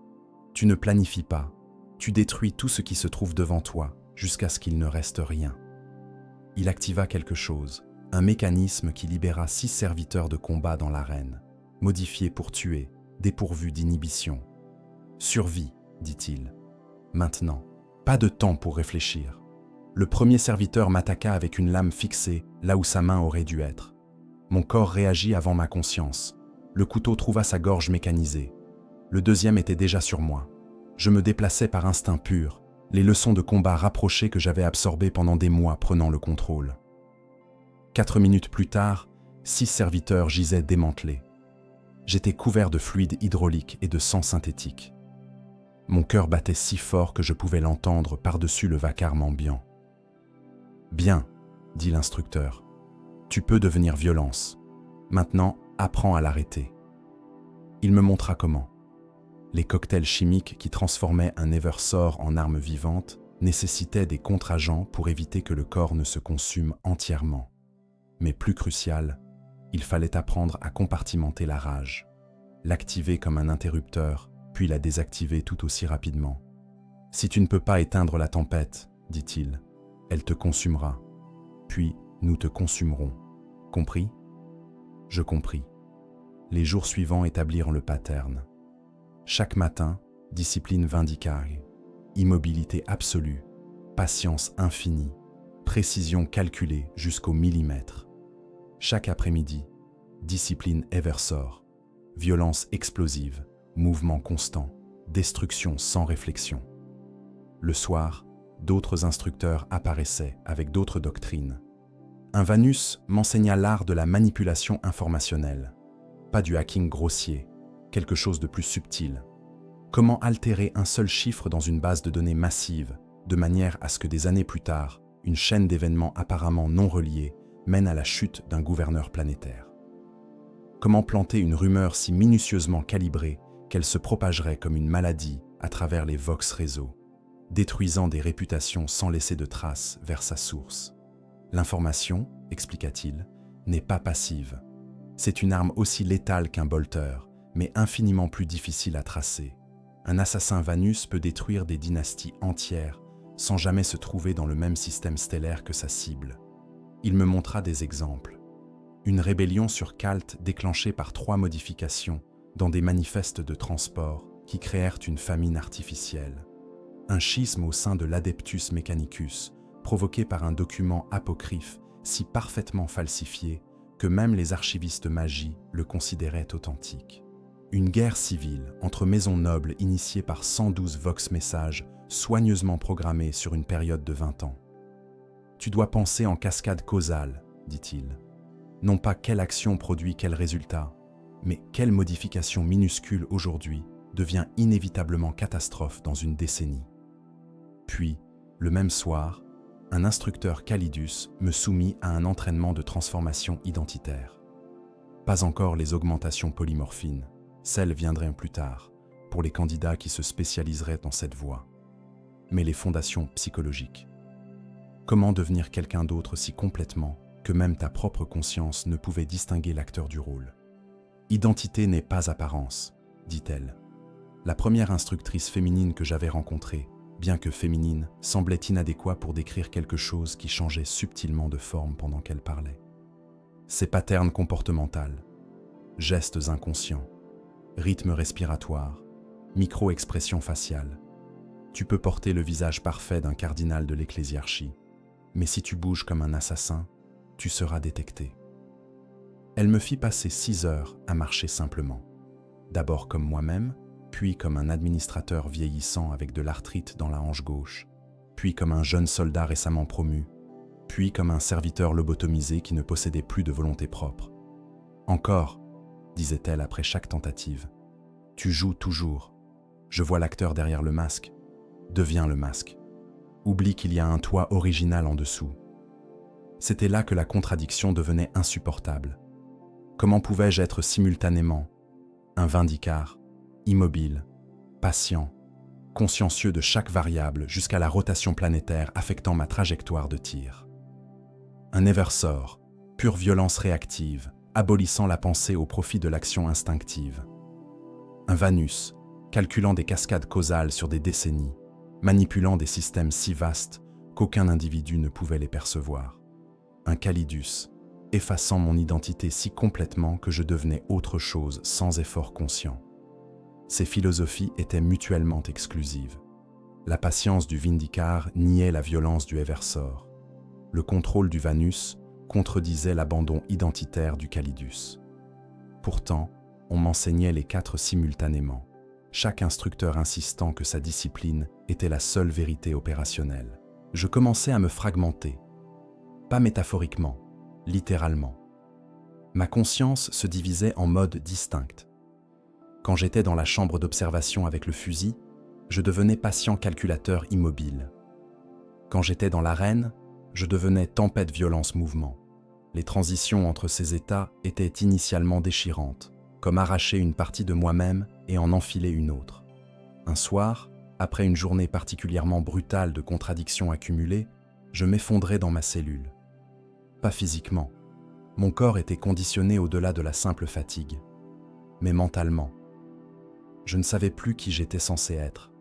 Tu ne planifies pas. Tu détruis tout ce qui se trouve devant toi jusqu'à ce qu'il ne reste rien. » Il activa quelque chose, un mécanisme qui libéra 6 serviteurs de combat dans l'arène, modifiés pour tuer, dépourvus d'inhibition. « Survie », dit-il. « Maintenant, pas de temps pour réfléchir. » Le premier serviteur m'attaqua avec une lame fixée là où sa main aurait dû être. Mon corps réagit avant ma conscience. Le couteau trouva sa gorge mécanisée. Le deuxième était déjà sur moi. Je me déplaçais par instinct pur, les leçons de combat rapprochées que j'avais absorbées pendant des mois prenant le contrôle. 4 minutes plus tard, 6 serviteurs gisaient démantelés. J'étais couvert de fluide hydraulique et de sang synthétique. Mon cœur battait si fort que je pouvais l'entendre par-dessus le vacarme ambiant. « Bien, » dit l'instructeur. « Tu peux devenir violence. Maintenant, apprends à l'arrêter. » Il me montra comment. Les cocktails chimiques qui transformaient un Eversor en arme vivante nécessitaient des contre-agents pour éviter que le corps ne se consume entièrement. Mais plus crucial, il fallait apprendre à compartimenter la rage, l'activer comme un interrupteur, puis la désactiver tout aussi rapidement. « Si tu ne peux pas éteindre la tempête, dit-il, elle te consumera. Puis nous te consumerons. Compris ? » Je compris. Les jours suivants établirent le pattern. Chaque matin, discipline vindicare, immobilité absolue, patience infinie, précision calculée jusqu'au millimètre. Chaque après-midi, discipline Eversor, violence explosive, mouvement constant, destruction sans réflexion. Le soir, d'autres instructeurs apparaissaient avec d'autres doctrines. Un Vanus m'enseigna l'art de la manipulation informationnelle. Pas du hacking grossier, quelque chose de plus subtil. Comment altérer un seul chiffre dans une base de données massive, de manière à ce que des années plus tard, une chaîne d'événements apparemment non reliés mène à la chute d'un gouverneur planétaire. Comment planter une rumeur si minutieusement calibrée qu'elle se propagerait comme une maladie à travers les Vox réseaux, détruisant des réputations sans laisser de traces vers sa source. L'information, expliqua-t-il, n'est pas passive. C'est une arme aussi létale qu'un bolter, mais infiniment plus difficile à tracer. Un assassin Vanus peut détruire des dynasties entières sans jamais se trouver dans le même système stellaire que sa cible. Il me montra des exemples. Une rébellion sur Kalt déclenchée par 3 modifications dans des manifestes de transport qui créèrent une famine artificielle. Un schisme au sein de l'Adeptus Mechanicus, provoqué par un document apocryphe si parfaitement falsifié que même les archivistes magie le considéraient authentique. Une guerre civile entre maisons nobles initiée par 112 Vox messages soigneusement programmés sur une période de 20 ans. Tu dois penser en cascade causale, dit-il. Non pas quelle action produit quel résultat, mais quelle modification minuscule aujourd'hui devient inévitablement catastrophe dans une décennie. Puis, le même soir, un instructeur Calidus me soumit à un entraînement de transformation identitaire. Pas encore les augmentations polymorphines, celles viendraient plus tard, pour les candidats qui se spécialiseraient dans cette voie. Mais les fondations psychologiques. Comment devenir quelqu'un d'autre si complètement que même ta propre conscience ne pouvait distinguer l'acteur du rôle? Identité n'est pas apparence, dit-elle. La première instructrice féminine que j'avais rencontrée, bien que féminine, semblait inadéquat pour décrire quelque chose qui changeait subtilement de forme pendant qu'elle parlait. Ses patterns comportementaux, gestes inconscients, rythme respiratoire, micro-expression faciale. Tu peux porter le visage parfait d'un cardinal de l'ecclésiarchie, mais si tu bouges comme un assassin, tu seras détecté. Elle me fit passer 6 heures à marcher simplement, d'abord comme moi-même, puis comme un administrateur vieillissant avec de l'arthrite dans la hanche gauche, puis comme un jeune soldat récemment promu, puis comme un serviteur lobotomisé qui ne possédait plus de volonté propre. « Encore », disait-elle après chaque tentative, « tu joues toujours. Je vois l'acteur derrière le masque. Deviens le masque. Oublie qu'il y a un toi original en dessous. » C'était là que la contradiction devenait insupportable. Comment pouvais-je être simultanément un vindicare, immobile, patient, consciencieux de chaque variable jusqu'à la rotation planétaire affectant ma trajectoire de tir. Un Eversor, pure violence réactive, abolissant la pensée au profit de l'action instinctive. Un Vanus, calculant des cascades causales sur des décennies, manipulant des systèmes si vastes qu'aucun individu ne pouvait les percevoir. Un Calidus, effaçant mon identité si complètement que je devenais autre chose sans effort conscient. Ces philosophies étaient mutuellement exclusives. La patience du Vindicar niait la violence du Eversor. Le contrôle du Vanus contredisait l'abandon identitaire du Calidus. Pourtant, on m'enseignait les 4 simultanément, chaque instructeur insistant que sa discipline était la seule vérité opérationnelle. Je commençais à me fragmenter, pas métaphoriquement, littéralement. Ma conscience se divisait en modes distincts. Quand j'étais dans la chambre d'observation avec le fusil, je devenais patient calculateur immobile. Quand j'étais dans l'arène, je devenais tempête violence mouvement. Les transitions entre ces états étaient initialement déchirantes, comme arracher une partie de moi-même et en enfiler une autre. Un soir, après une journée particulièrement brutale de contradictions accumulées, je m'effondrais dans ma cellule. Pas physiquement. Mon corps était conditionné au-delà de la simple fatigue. Mais mentalement. Je ne savais plus qui j'étais censé être.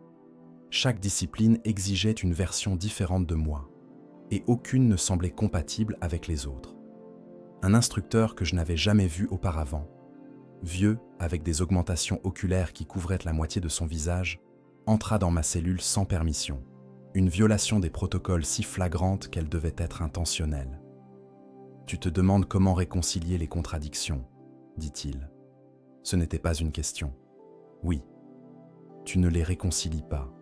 Chaque discipline exigeait une version différente de moi, et aucune ne semblait compatible avec les autres. Un instructeur que je n'avais jamais vu auparavant, vieux, avec des augmentations oculaires qui couvraient la moitié de son visage, entra dans ma cellule sans permission, une violation des protocoles si flagrante qu'elle devait être intentionnelle. « Tu te demandes comment réconcilier les contradictions, » dit-il. Ce n'était pas une question. Oui, tu ne les réconcilies pas.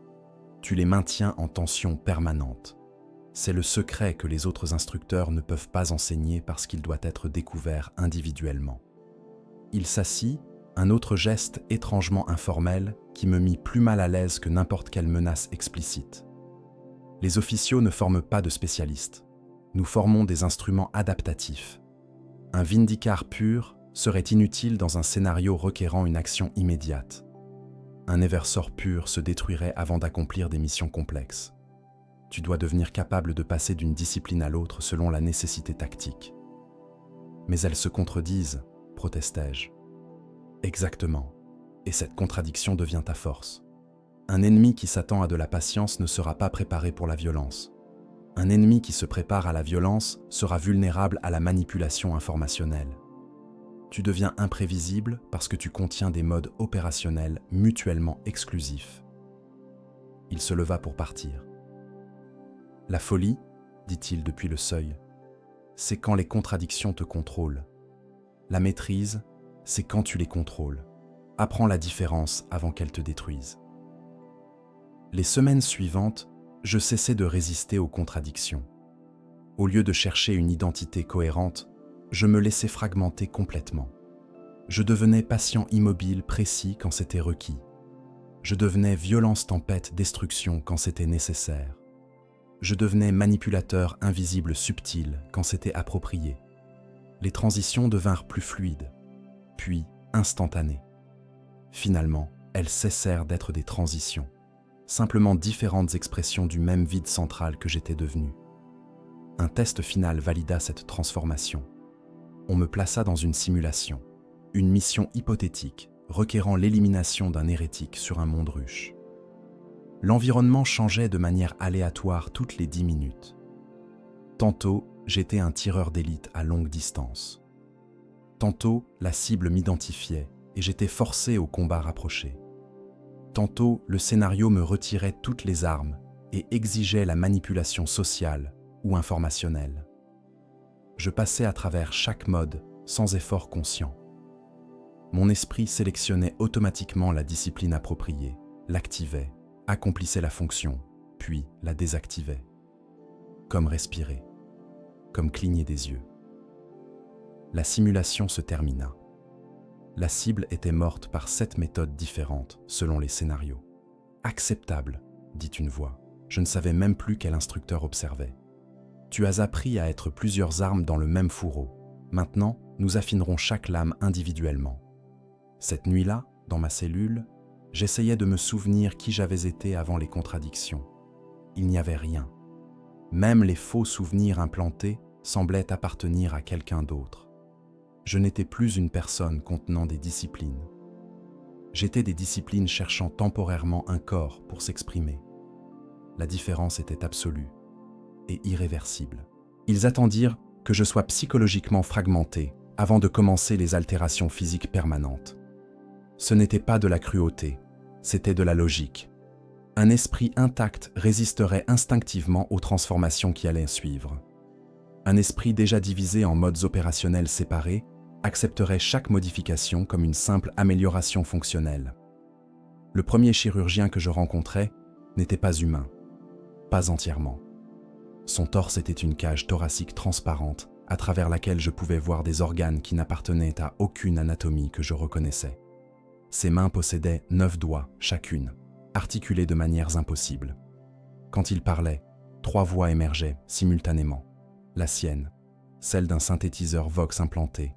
Tu les maintiens en tension permanente. C'est le secret que les autres instructeurs ne peuvent pas enseigner parce qu'il doit être découvert individuellement. Il s'assit, un autre geste étrangement informel qui me mit plus mal à l'aise que n'importe quelle menace explicite. Les officiaux ne forment pas de spécialistes. Nous formons des instruments adaptatifs. Un Vindicar pur serait inutile dans un scénario requérant une action immédiate. Un Eversor pur se détruirait avant d'accomplir des missions complexes. Tu dois devenir capable de passer d'une discipline à l'autre selon la nécessité tactique. Mais elles se contredisent, protestai-je. Exactement. Et cette contradiction devient ta force. Un ennemi qui s'attend à de la patience ne sera pas préparé pour la violence. Un ennemi qui se prépare à la violence sera vulnérable à la manipulation informationnelle. Tu deviens imprévisible parce que tu contiens des modes opérationnels mutuellement exclusifs. Il se leva pour partir. La folie, dit-il depuis le seuil, c'est quand les contradictions te contrôlent. La maîtrise, c'est quand tu les contrôles. Apprends la différence avant qu'elles te détruisent. Les semaines suivantes, je cessais de résister aux contradictions. Au lieu de chercher une identité cohérente, je me laissais fragmenter complètement. Je devenais patient immobile précis quand c'était requis. Je devenais violence tempête destruction quand c'était nécessaire. Je devenais manipulateur invisible subtil quand c'était approprié. Les transitions devinrent plus fluides, puis instantanées. Finalement, elles cessèrent d'être des transitions, simplement différentes expressions du même vide central que j'étais devenu. Un test final valida cette transformation. On me plaça dans une simulation, une mission hypothétique requérant l'élimination d'un hérétique sur un monde ruche. L'environnement changeait de manière aléatoire toutes les 10 minutes. Tantôt, j'étais un tireur d'élite à longue distance. Tantôt, la cible m'identifiait et j'étais forcé au combat rapproché. Tantôt, le scénario me retirait toutes les armes et exigeait la manipulation sociale ou informationnelle. Je passais à travers chaque mode sans effort conscient. Mon esprit sélectionnait automatiquement la discipline appropriée, l'activait, accomplissait la fonction, puis la désactivait. Comme respirer, comme cligner des yeux. La simulation se termina. La cible était morte par 7 méthodes différentes selon les scénarios. Acceptable, dit une voix. Je ne savais même plus quel instructeur observait. Tu as appris à être plusieurs armes dans le même fourreau. Maintenant, nous affinerons chaque lame individuellement. Cette nuit-là, dans ma cellule, j'essayais de me souvenir qui j'avais été avant les contradictions. Il n'y avait rien. Même les faux souvenirs implantés semblaient appartenir à quelqu'un d'autre. Je n'étais plus une personne contenant des disciplines. J'étais des disciplines cherchant temporairement un corps pour s'exprimer. La différence était absolue et irréversible. Ils attendirent que je sois psychologiquement fragmenté avant de commencer les altérations physiques permanentes. Ce n'était pas de la cruauté, c'était de la logique. Un esprit intact résisterait instinctivement aux transformations qui allaient suivre. Un esprit déjà divisé en modes opérationnels séparés accepterait chaque modification comme une simple amélioration fonctionnelle. Le premier chirurgien que je rencontrais n'était pas humain, pas entièrement. Son torse était une cage thoracique transparente à travers laquelle je pouvais voir des organes qui n'appartenaient à aucune anatomie que je reconnaissais. Ses mains possédaient 9 doigts chacune, articulés de manières impossibles. Quand il parlait, 3 voix émergeaient simultanément. La sienne, celle d'un synthétiseur Vox implanté,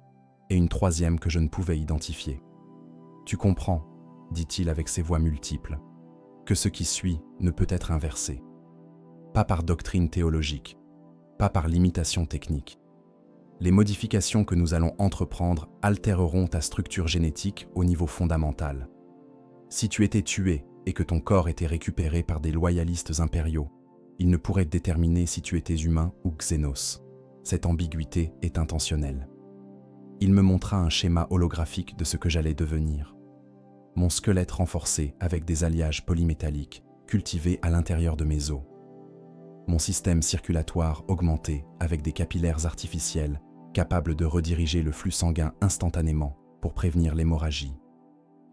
et une troisième que je ne pouvais identifier. « Tu comprends, dit-il avec ses voix multiples, que ce qui suit ne peut être inversé. Pas par doctrine théologique, pas par limitation technique. Les modifications que nous allons entreprendre altéreront ta structure génétique au niveau fondamental. Si tu étais tué et que ton corps était récupéré par des loyalistes impériaux, ils ne pourraient déterminer si tu étais humain ou xénos. Cette ambiguïté est intentionnelle. Il me montra un schéma holographique de ce que j'allais devenir. Mon squelette renforcé avec des alliages polymétalliques cultivés à l'intérieur de mes os. Mon système circulatoire augmenté avec des capillaires artificiels capables de rediriger le flux sanguin instantanément pour prévenir l'hémorragie.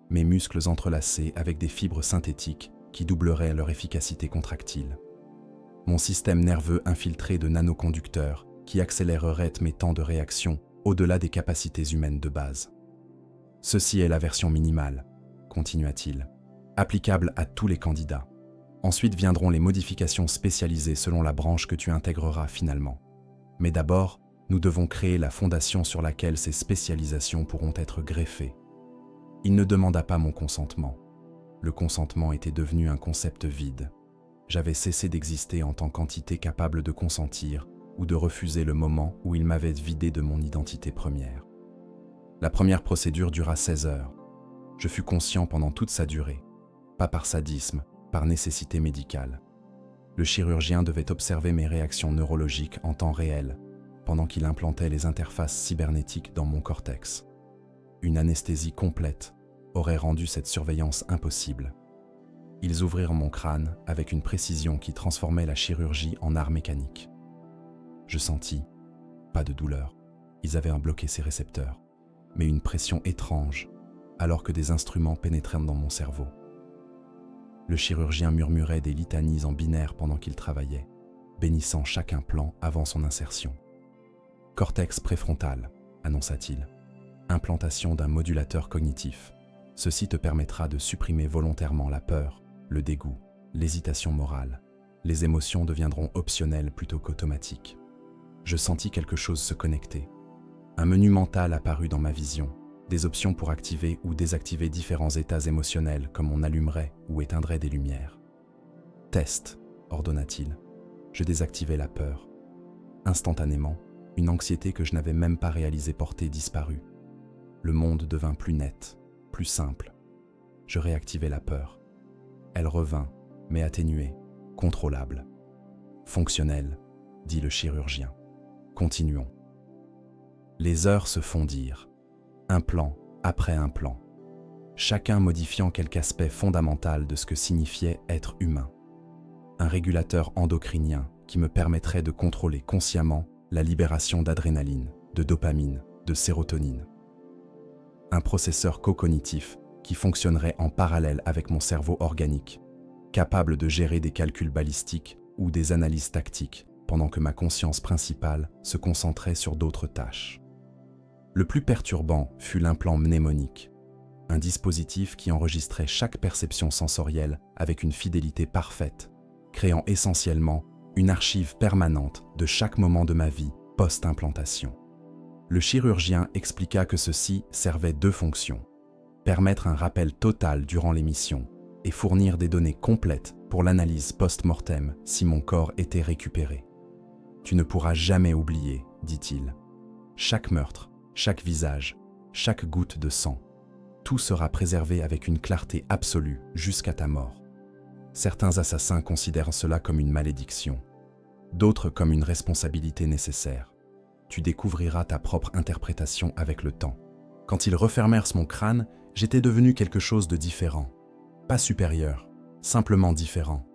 Mes muscles entrelacés avec des fibres synthétiques qui doublerait leur efficacité contractile. Mon système nerveux infiltré de nanoconducteurs qui accélérerait mes temps de réaction au-delà des capacités humaines de base. Ceci est la version minimale, continua-t-il, applicable à tous les candidats. Ensuite viendront les modifications spécialisées selon la branche que tu intégreras finalement. Mais d'abord, nous devons créer la fondation sur laquelle ces spécialisations pourront être greffées. Il ne demanda pas mon consentement. Le consentement était devenu un concept vide. J'avais cessé d'exister en tant qu'entité capable de consentir ou de refuser le moment où il m'avait vidé de mon identité première. La première procédure dura 16 heures. Je fus conscient pendant toute sa durée, pas par sadisme, par nécessité médicale. Le chirurgien devait observer mes réactions neurologiques en temps réel, pendant qu'il implantait les interfaces cybernétiques dans mon cortex. Une anesthésie complète aurait rendu cette surveillance impossible. Ils ouvrirent mon crâne avec une précision qui transformait la chirurgie en art mécanique. Je sentis, pas de douleur, ils avaient bloqué ces récepteurs, mais une pression étrange, alors que des instruments pénétraient dans mon cerveau. Le chirurgien murmurait des litanies en binaire pendant qu'il travaillait, bénissant chaque implant avant son insertion. « Cortex préfrontal », annonça-t-il. « Implantation d'un modulateur cognitif. Ceci te permettra de supprimer volontairement la peur, le dégoût, l'hésitation morale. Les émotions deviendront optionnelles plutôt qu'automatiques. » Je sentis quelque chose se connecter. Un menu mental apparut dans ma vision, des options pour activer ou désactiver différents états émotionnels comme on allumerait ou éteindrait des lumières. « Test », ordonna-t-il. Je désactivai la peur. Instantanément, une anxiété que je n'avais même pas réalisé porter disparut. Le monde devint plus net, plus simple. Je réactivai la peur. Elle revint, mais atténuée, contrôlable. « Fonctionnelle », dit le chirurgien. Continuons. Les heures se fondirent, un plan après un plan, chacun modifiant quelque aspect fondamental de ce que signifiait être humain. Un régulateur endocrinien qui me permettrait de contrôler consciemment la libération d'adrénaline, de dopamine, de sérotonine. Un processeur co-cognitif qui fonctionnerait en parallèle avec mon cerveau organique, capable de gérer des calculs balistiques ou des analyses tactiques, pendant que ma conscience principale se concentrait sur d'autres tâches. Le plus perturbant fut l'implant mnémonique, un dispositif qui enregistrait chaque perception sensorielle avec une fidélité parfaite, créant essentiellement une archive permanente de chaque moment de ma vie post-implantation. Le chirurgien expliqua que ceci servait deux fonctions: permettre un rappel total durant l'émission et fournir des données complètes pour l'analyse post-mortem si mon corps était récupéré. « Tu ne pourras jamais oublier, dit-il. Chaque meurtre, chaque visage, chaque goutte de sang, tout sera préservé avec une clarté absolue jusqu'à ta mort. » Certains assassins considèrent cela comme une malédiction, d'autres comme une responsabilité nécessaire. Tu découvriras ta propre interprétation avec le temps. Quand ils refermèrent mon crâne, j'étais devenu quelque chose de différent. Pas supérieur, simplement différent.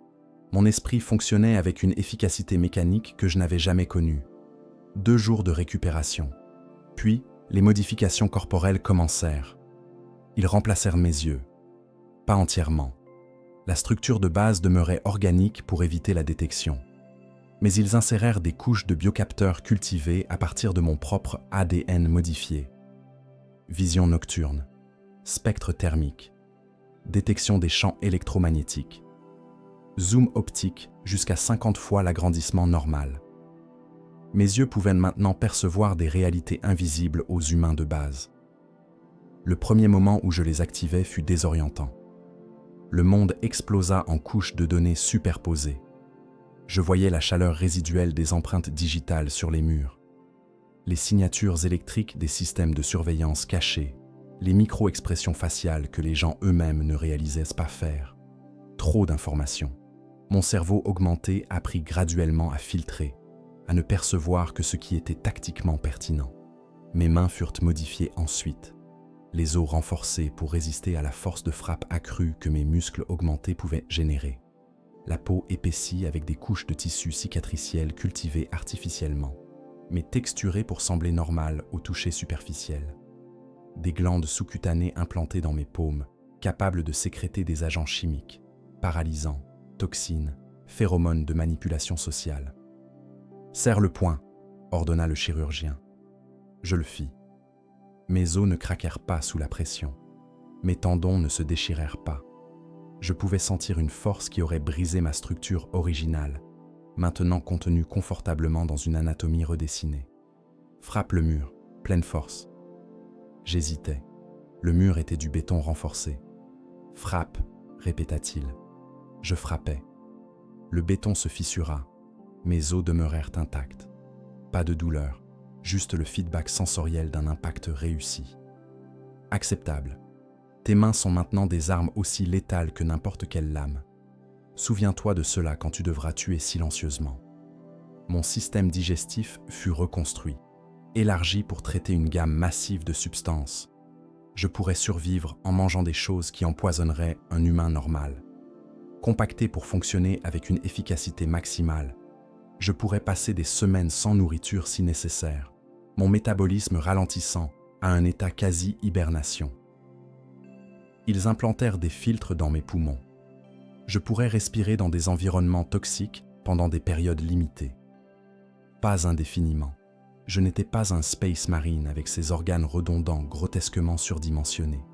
Mon esprit fonctionnait avec une efficacité mécanique que je n'avais jamais connue. 2 jours de récupération. Puis, les modifications corporelles commencèrent. Ils remplacèrent mes yeux. Pas entièrement. La structure de base demeurait organique pour éviter la détection. Mais ils insérèrent des couches de biocapteurs cultivés à partir de mon propre ADN modifié. Vision nocturne, spectre thermique, détection des champs électromagnétiques, zoom optique jusqu'à 50 fois l'agrandissement normal. Mes yeux pouvaient maintenant percevoir des réalités invisibles aux humains de base. Le premier moment où je les activais fut désorientant. Le monde explosa en couches de données superposées. Je voyais la chaleur résiduelle des empreintes digitales sur les murs, les signatures électriques des systèmes de surveillance cachés, les micro-expressions faciales que les gens eux-mêmes ne réalisaient pas faire. Trop d'informations. Mon cerveau augmenté apprit graduellement à filtrer, à ne percevoir que ce qui était tactiquement pertinent. Mes mains furent modifiées ensuite, les os renforcés pour résister à la force de frappe accrue que mes muscles augmentés pouvaient générer. La peau épaissie avec des couches de tissu cicatriciel cultivées artificiellement, mais texturées pour sembler normales au toucher superficiel. Des glandes sous-cutanées implantées dans mes paumes, capables de sécréter des agents chimiques. paralysants, toxines, phéromones de manipulation sociale. « Serre le poing », ordonna le chirurgien. Je le fis. Mes os ne craquèrent pas sous la pression. Mes tendons ne se déchirèrent pas. Je pouvais sentir une force qui aurait brisé ma structure originale, maintenant contenue confortablement dans une anatomie redessinée. Frappe le mur, pleine force. J'hésitais. Le mur était du béton renforcé. Frappe, répéta-t-il. Je frappais. Le béton se fissura. Mes os demeurèrent intacts. Pas de douleur, juste le feedback sensoriel d'un impact réussi. Acceptable. Tes mains sont maintenant des armes aussi létales que n'importe quelle lame. Souviens-toi de cela quand tu devras tuer silencieusement. Mon système digestif fut reconstruit, élargi pour traiter une gamme massive de substances. Je pourrais survivre en mangeant des choses qui empoisonneraient un humain normal. Compacté pour fonctionner avec une efficacité maximale, je pourrais passer des semaines sans nourriture si nécessaire, mon métabolisme ralentissant à un état quasi-hibernation. Ils implantèrent des filtres dans mes poumons. Je pourrais respirer dans des environnements toxiques pendant des périodes limitées. Pas indéfiniment. Je n'étais pas un Space Marine avec ses organes redondants grotesquement surdimensionnés,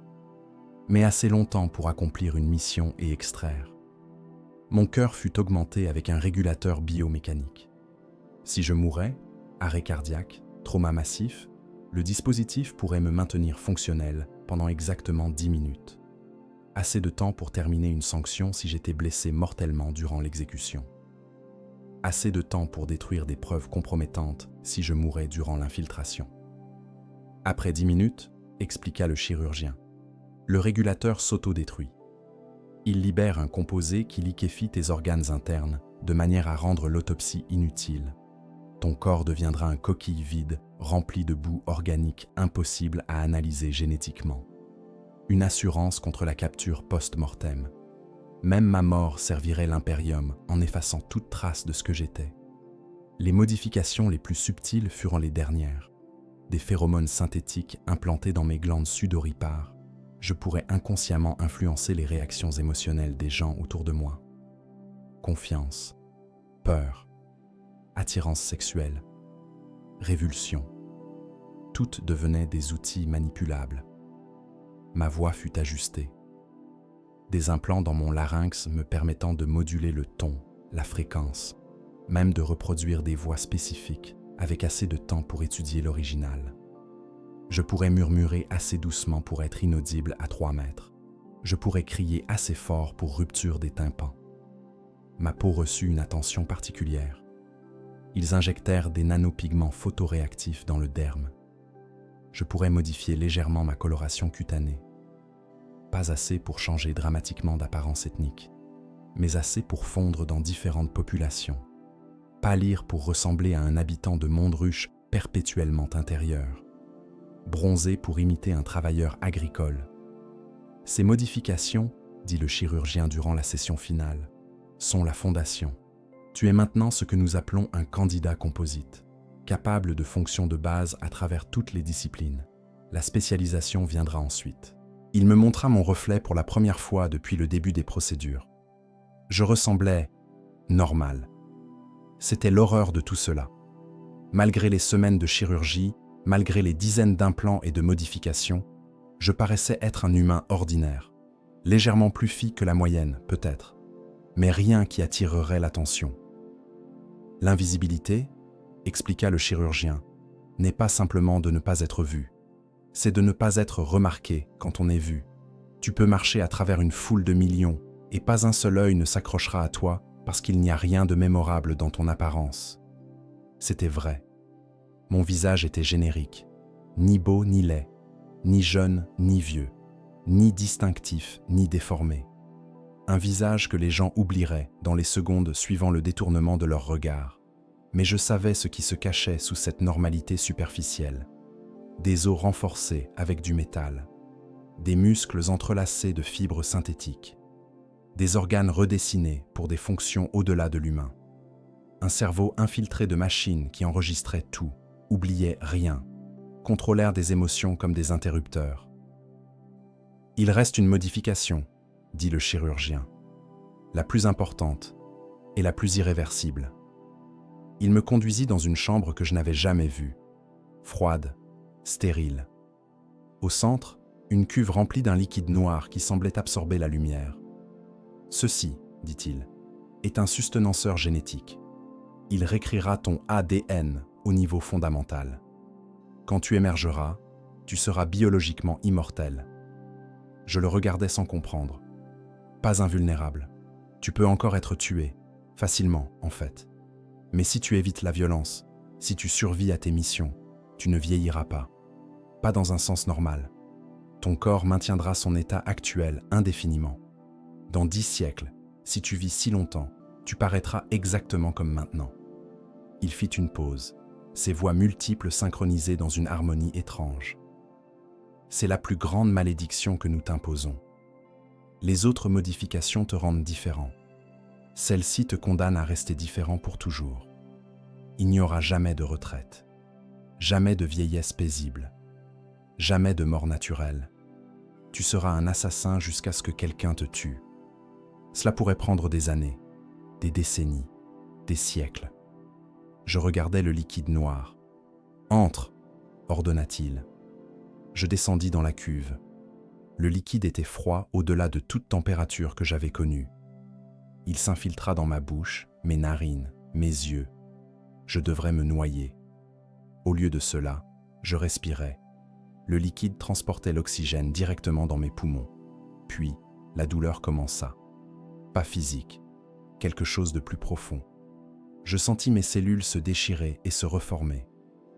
mais assez longtemps pour accomplir une mission et extraire. Mon cœur fut augmenté avec un régulateur biomécanique. Si je mourais, arrêt cardiaque, trauma massif, le dispositif pourrait me maintenir fonctionnel pendant exactement 10 minutes. Assez de temps pour terminer une sanction si j'étais blessé mortellement durant l'exécution. Assez de temps pour détruire des preuves compromettantes si je mourais durant l'infiltration. Après 10 minutes, expliqua le chirurgien, le régulateur s'autodétruit. Il libère un composé qui liquéfie tes organes internes de manière à rendre l'autopsie inutile. Ton corps deviendra un coquille vide rempli de boue organique impossible à analyser génétiquement. Une assurance contre la capture post-mortem. Même ma mort servirait l'impérium en effaçant toute trace de ce que j'étais. Les modifications les plus subtiles furent les dernières. Des phéromones synthétiques implantés dans mes glandes sudoripares. Je pourrais inconsciemment influencer les réactions émotionnelles des gens autour de moi. Confiance, peur, attirance sexuelle, révulsion. Toutes devenaient des outils manipulables. Ma voix fut ajustée. Des implants dans mon larynx me permettant de moduler le ton, la fréquence, même de reproduire des voix spécifiques avec assez de temps pour étudier l'original. Je pourrais murmurer assez doucement pour être inaudible à 3 mètres. Je pourrais crier assez fort pour rupture des tympans. Ma peau reçut une attention particulière. Ils injectèrent des nanopigments photoréactifs dans le derme. Je pourrais modifier légèrement ma coloration cutanée. Pas assez pour changer dramatiquement d'apparence ethnique, mais assez pour fondre dans différentes populations. Pâlir pour ressembler à un habitant de Montruche perpétuellement intérieur. Bronzer pour imiter un travailleur agricole. Ces modifications, dit le chirurgien durant la session finale, sont la fondation. Tu es maintenant ce que nous appelons un candidat composite, capable de fonctions de base à travers toutes les disciplines. La spécialisation viendra ensuite. Il me montra mon reflet pour la première fois depuis le début des procédures. Je ressemblais normal. C'était l'horreur de tout cela. Malgré les semaines de chirurgie, malgré les dizaines d'implants et de modifications, je paraissais être un humain ordinaire, légèrement plus fit que la moyenne, peut-être, mais rien qui attirerait l'attention. L'invisibilité, expliqua le chirurgien, n'est pas simplement de ne pas être vu, c'est de ne pas être remarqué quand on est vu. Tu peux marcher à travers une foule de millions et pas un seul œil ne s'accrochera à toi parce qu'il n'y a rien de mémorable dans ton apparence. C'était vrai. Mon visage était générique, ni beau ni laid, ni jeune ni vieux, ni distinctif ni déformé. Un visage que les gens oublieraient dans les secondes suivant le détournement de leur regard. Mais je savais ce qui se cachait sous cette normalité superficielle. Des os renforcés avec du métal, des muscles entrelacés de fibres synthétiques, des organes redessinés pour des fonctions au-delà de l'humain, un cerveau infiltré de machines qui enregistraient tout, oubliaient rien, contrôlèrent des émotions comme des interrupteurs. « Il reste une modification », dit le chirurgien. la plus importante et la plus irréversible. Il me conduisit dans une chambre que je n'avais jamais vue, froide, stérile. Au centre, une cuve remplie d'un liquide noir qui semblait absorber la lumière. « Ceci, dit-il, est un sustenenceur génétique. Il réécrira ton ADN au niveau fondamental. Quand tu émergeras, tu seras biologiquement immortel. » Je le regardais sans comprendre. Pas invulnérable. Tu peux encore être tué, facilement en fait. Mais si tu évites la violence, si tu survis à tes missions, tu ne vieilliras pas. Pas dans un sens normal. Ton corps maintiendra son état actuel indéfiniment. Dans 10 siècles, si tu vis si longtemps, tu paraîtras exactement comme maintenant. Il fit une pause, ses voix multiples synchronisées dans une harmonie étrange. C'est la plus grande malédiction que nous t'imposons. Les autres modifications te rendent différent. Celle-ci te condamne à rester différent pour toujours. Il n'y aura jamais de retraite, jamais de vieillesse paisible, jamais de mort naturelle. Tu seras un assassin jusqu'à ce que quelqu'un te tue. Cela pourrait prendre des années, des décennies, des siècles. Je regardais le liquide noir. « Entre !» ordonna-t-il. Je descendis dans la cuve. Le liquide était froid au-delà de toute température que j'avais connue. Il s'infiltra dans ma bouche, mes narines, mes yeux. Je devrais me noyer. Au lieu de cela, je respirais. Le liquide transportait l'oxygène directement dans mes poumons. Puis, la douleur commença. Pas physique, quelque chose de plus profond. Je sentis mes cellules se déchirer et se reformer.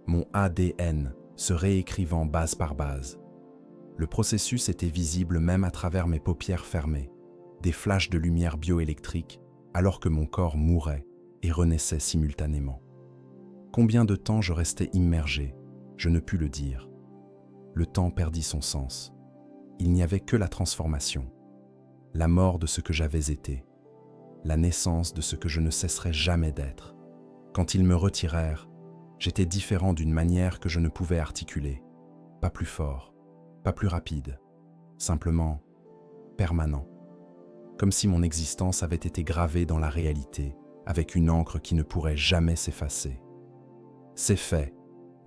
Mon ADN se réécrivant base par base. Le processus était visible même à travers mes paupières fermées, des flashs de lumière bioélectrique, alors que mon corps mourait et renaissait simultanément. Combien de temps je restais immergé, je ne pus le dire. Le temps perdit son sens. Il n'y avait que la transformation, la mort de ce que j'avais été, la naissance de ce que je ne cesserai jamais d'être. Quand ils me retirèrent, j'étais différent d'une manière que je ne pouvais articuler, pas plus fort, pas plus rapide, simplement permanent, comme si mon existence avait été gravée dans la réalité avec une encre qui ne pourrait jamais s'effacer. « C'est fait, »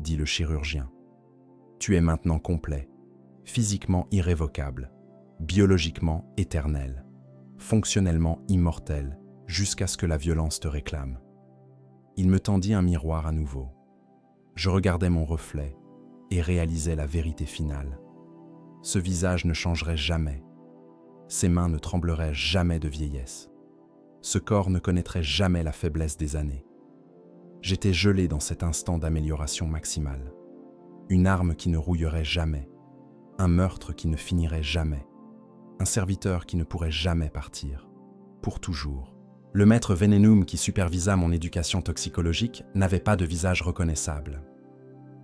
dit le chirurgien. « Tu es maintenant complet, physiquement irrévocable, biologiquement éternel, fonctionnellement immortel, jusqu'à ce que la violence te réclame. » Il me tendit un miroir à nouveau. Je regardais mon reflet et réalisais la vérité finale. Ce visage ne changerait jamais. Ses mains ne trembleraient jamais de vieillesse. Ce corps ne connaîtrait jamais la faiblesse des années. J'étais gelé dans cet instant d'amélioration maximale. Une arme qui ne rouillerait jamais. Un meurtre qui ne finirait jamais. Un serviteur qui ne pourrait jamais partir. Pour toujours. Le maître Venenum qui supervisa mon éducation toxicologique n'avait pas de visage reconnaissable.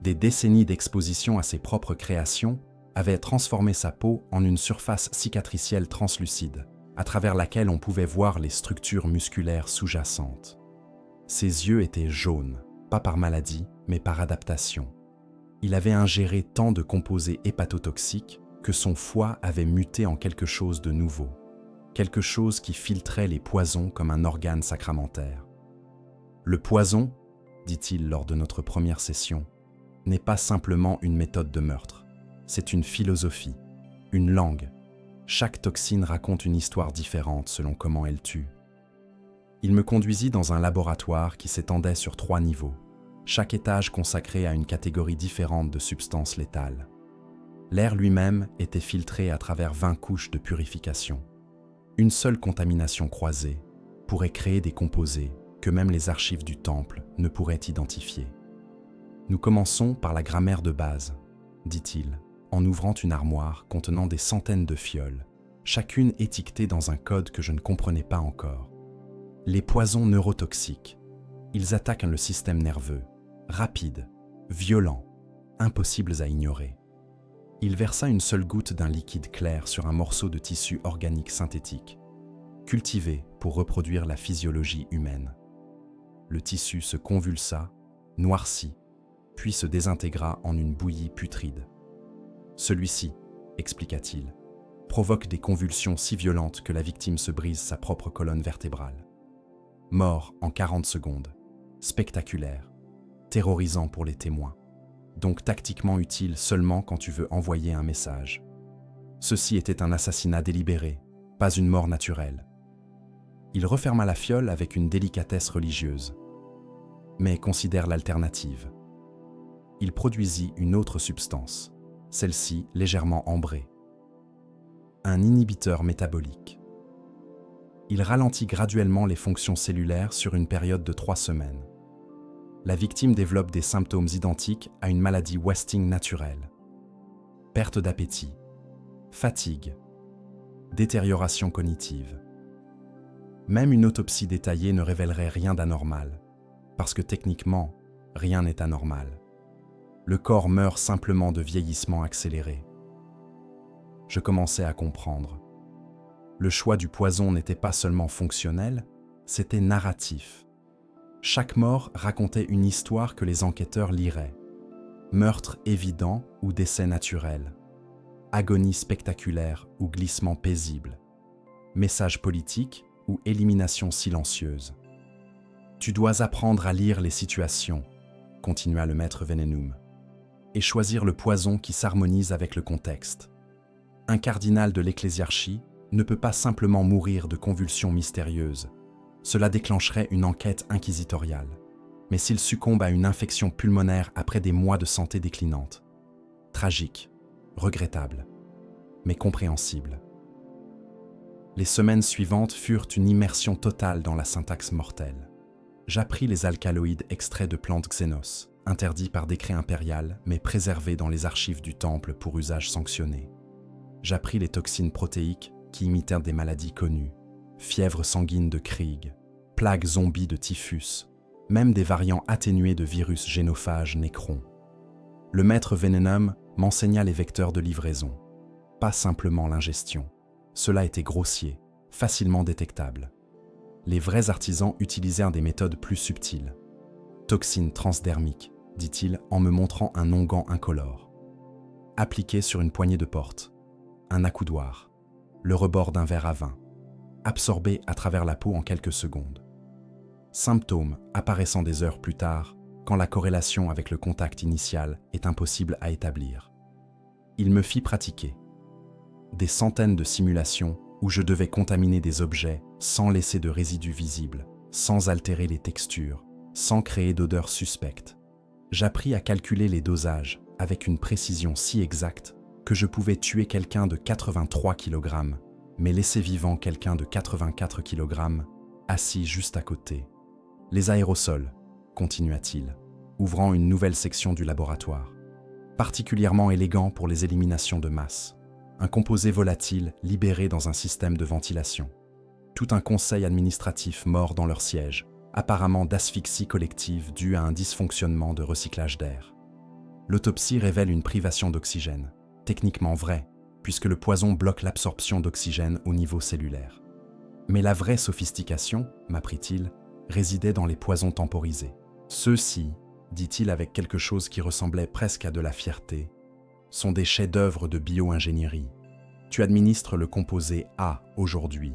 Des décennies d'exposition à ses propres créations avaient transformé sa peau en une surface cicatricielle translucide, à travers laquelle on pouvait voir les structures musculaires sous-jacentes. Ses yeux étaient jaunes, pas par maladie, mais par adaptation. Il avait ingéré tant de composés hépatotoxiques que son foie avait muté en quelque chose de nouveau, quelque chose qui filtrait les poisons comme un organe sacramentaire. Le poison, dit-il lors de notre première session, n'est pas simplement une méthode de meurtre, c'est une philosophie, une langue. Chaque toxine raconte une histoire différente selon comment elle tue. Il me conduisit dans un laboratoire qui s'étendait sur 3 niveaux, chaque étage consacré à une catégorie différente de substances létales. L'air lui-même était filtré à travers 20 couches de purification. Une seule contamination croisée pourrait créer des composés que même les archives du temple ne pourraient identifier. Nous commençons par la grammaire de base, dit-il, en ouvrant une armoire contenant des centaines de fioles, chacune étiquetée dans un code que je ne comprenais pas encore. Les poisons neurotoxiques, ils attaquent le système nerveux, rapides, violents, impossibles à ignorer. Il versa une seule goutte d'un liquide clair sur un morceau de tissu organique synthétique, cultivé pour reproduire la physiologie humaine. Le tissu se convulsa, noircit, puis se désintégra en une bouillie putride. « Celui-ci, expliqua-t-il, provoque des convulsions si violentes que la victime se brise sa propre colonne vertébrale. Mort en 40 secondes. Spectaculaire. Terrorisant pour les témoins. Donc tactiquement utile seulement quand tu veux envoyer un message. Ceci était un assassinat délibéré, pas une mort naturelle. Il referma la fiole avec une délicatesse religieuse. Mais considère l'alternative. Il produisit une autre substance, celle-ci légèrement ambrée. Un inhibiteur métabolique. Il ralentit graduellement les fonctions cellulaires sur une période de 3 semaines. La victime développe des symptômes identiques à une maladie wasting naturelle. Perte d'appétit, fatigue, détérioration cognitive. Même une autopsie détaillée ne révélerait rien d'anormal, parce que techniquement, rien n'est anormal. Le corps meurt simplement de vieillissement accéléré. Je commençais à comprendre. Le choix du poison n'était pas seulement fonctionnel, c'était narratif. Chaque mort racontait une histoire que les enquêteurs liraient. Meurtre évident ou décès naturel. Agonie spectaculaire ou glissement paisible. Message politique ou élimination silencieuse. Tu dois apprendre à lire les situations, continua le maître Venenum, et choisir le poison qui s'harmonise avec le contexte. Un cardinal de l'ecclésiarchie ne peut pas simplement mourir de convulsions mystérieuses. Cela déclencherait une enquête inquisitoriale. Mais s'il succombe à une infection pulmonaire après des mois de santé déclinante. Tragique, regrettable, mais compréhensible. Les semaines suivantes furent une immersion totale dans la syntaxe mortelle. J'appris les alcaloïdes extraits de plantes xénos, interdits par décret impérial, mais préservés dans les archives du temple pour usage sanctionné. J'appris les toxines protéiques qui imitèrent des maladies connues, fièvre sanguine de Krieg, plague zombie de typhus, même des variants atténués de virus génophages Nécron. Le maître Venenum m'enseigna les vecteurs de livraison, pas simplement l'ingestion. Cela était grossier, facilement détectable. Les vrais artisans utilisèrent des méthodes plus subtiles. Toxine transdermique, dit-il en me montrant un onguent incolore. Appliqué sur une poignée de porte, un accoudoir, le rebord d'un verre à vin, absorbé à travers la peau en quelques secondes. Symptômes apparaissant des heures plus tard, quand la corrélation avec le contact initial est impossible à établir. Il me fit pratiquer. Des centaines de simulations où je devais contaminer des objets sans laisser de résidus visibles, sans altérer les textures, sans créer d'odeurs suspectes. J'appris à calculer les dosages avec une précision si exacte que je pouvais tuer quelqu'un de 83 kg, mais laisser vivant quelqu'un de 84 kg, assis juste à côté. Les aérosols, continua-t-il, ouvrant une nouvelle section du laboratoire, particulièrement élégant pour les éliminations de masse. Un composé volatile libéré dans un système de ventilation. Tout un conseil administratif mort dans leur siège, apparemment d'asphyxie collective due à un dysfonctionnement de recyclage d'air. L'autopsie révèle une privation d'oxygène, techniquement vrai, puisque le poison bloque l'absorption d'oxygène au niveau cellulaire. Mais la vraie sophistication, m'apprit-il, résidait dans les poisons temporisés. Ceux-ci, dit-il avec quelque chose qui ressemblait presque à de la fierté, sont des chefs-d'œuvre de bio-ingénierie. Tu administres le composé A aujourd'hui.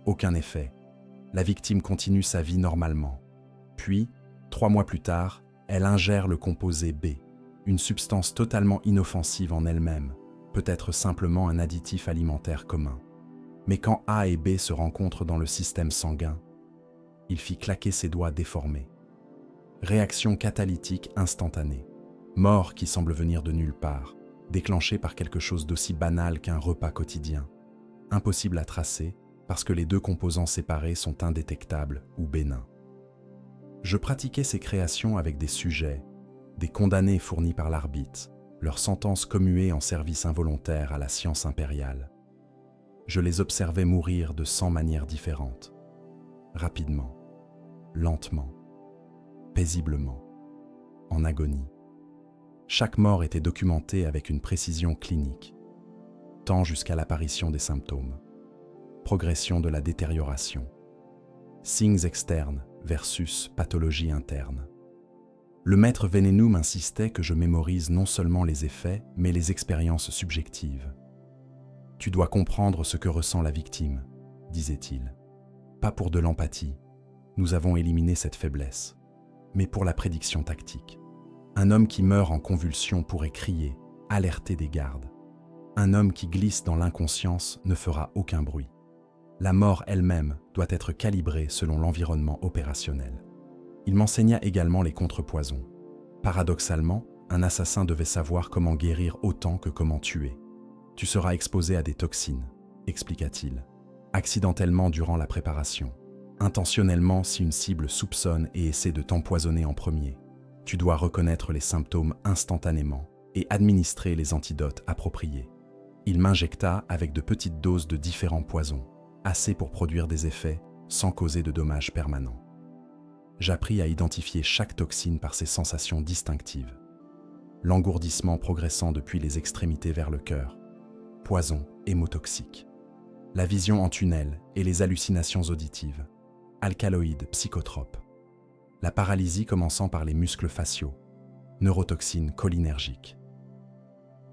Aucun effet. La victime continue sa vie normalement. Puis, 3 mois plus tard, elle ingère le composé B, une substance totalement inoffensive en elle-même, peut-être simplement un additif alimentaire commun. Mais quand A et B se rencontrent dans le système sanguin, il fit claquer ses doigts déformés. Réaction catalytique instantanée. Mort qui semble venir de nulle part, déclenchée par quelque chose d'aussi banal qu'un repas quotidien. Impossible à tracer parce que les deux composants séparés sont indétectables ou bénins. Je pratiquais ces créations avec des sujets, des condamnés fournis par l'arbitre, leurs sentences commuées en service involontaire à la science impériale. Je les observais mourir de 100 manières différentes, rapidement, lentement, paisiblement, en agonie. Chaque mort était documentée avec une précision clinique, tant jusqu'à l'apparition des symptômes, progression de la détérioration, signes externes versus pathologie interne. Le maître Venenum insistait que je mémorise non seulement les effets, mais les expériences subjectives. Tu dois comprendre ce que ressent la victime, disait-il. Pas pour de l'empathie, nous avons éliminé cette faiblesse, mais pour la prédiction tactique. Un homme qui meurt en convulsion pourrait crier, alerter des gardes. Un homme qui glisse dans l'inconscience ne fera aucun bruit. La mort elle-même doit être calibrée selon l'environnement opérationnel. Il m'enseigna également les contrepoisons. Paradoxalement, un assassin devait savoir comment guérir autant que comment tuer. Tu seras exposé à des toxines, expliqua-t-il, accidentellement durant la préparation, intentionnellement si une cible soupçonne et essaie de t'empoisonner en premier. Tu dois reconnaître les symptômes instantanément et administrer les antidotes appropriés. Il m'injecta avec de petites doses de différents poisons, assez pour produire des effets sans causer de dommages permanents. J'appris à identifier chaque toxine par ses sensations distinctives. L'engourdissement progressant depuis les extrémités vers le cœur, poison hémotoxique. La vision en tunnel et les hallucinations auditives, alcaloïdes psychotropes. La paralysie commençant par les muscles faciaux, neurotoxines cholinergiques.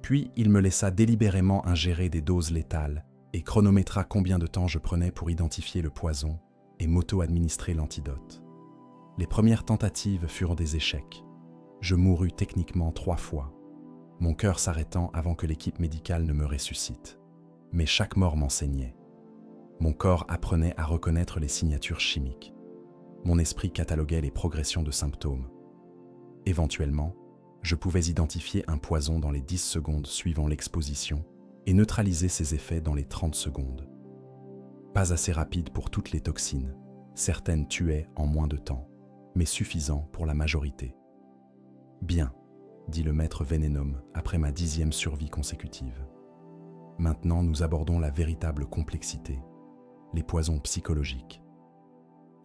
Puis il me laissa délibérément ingérer des doses létales et chronométra combien de temps je prenais pour identifier le poison et m'auto-administrer l'antidote. Les premières tentatives furent des échecs. Je mourus techniquement 3 fois, mon cœur s'arrêtant avant que l'équipe médicale ne me ressuscite. Mais chaque mort m'enseignait. Mon corps apprenait à reconnaître les signatures chimiques. Mon esprit cataloguait les progressions de symptômes. Éventuellement, je pouvais identifier un poison dans les 10 secondes suivant l'exposition et neutraliser ses effets dans les 30 secondes. Pas assez rapide pour toutes les toxines, certaines tuaient en moins de temps, mais suffisant pour la majorité. « Bien », dit le maître Vénénome après ma 10e survie consécutive. Maintenant, nous abordons la véritable complexité, les poisons psychologiques.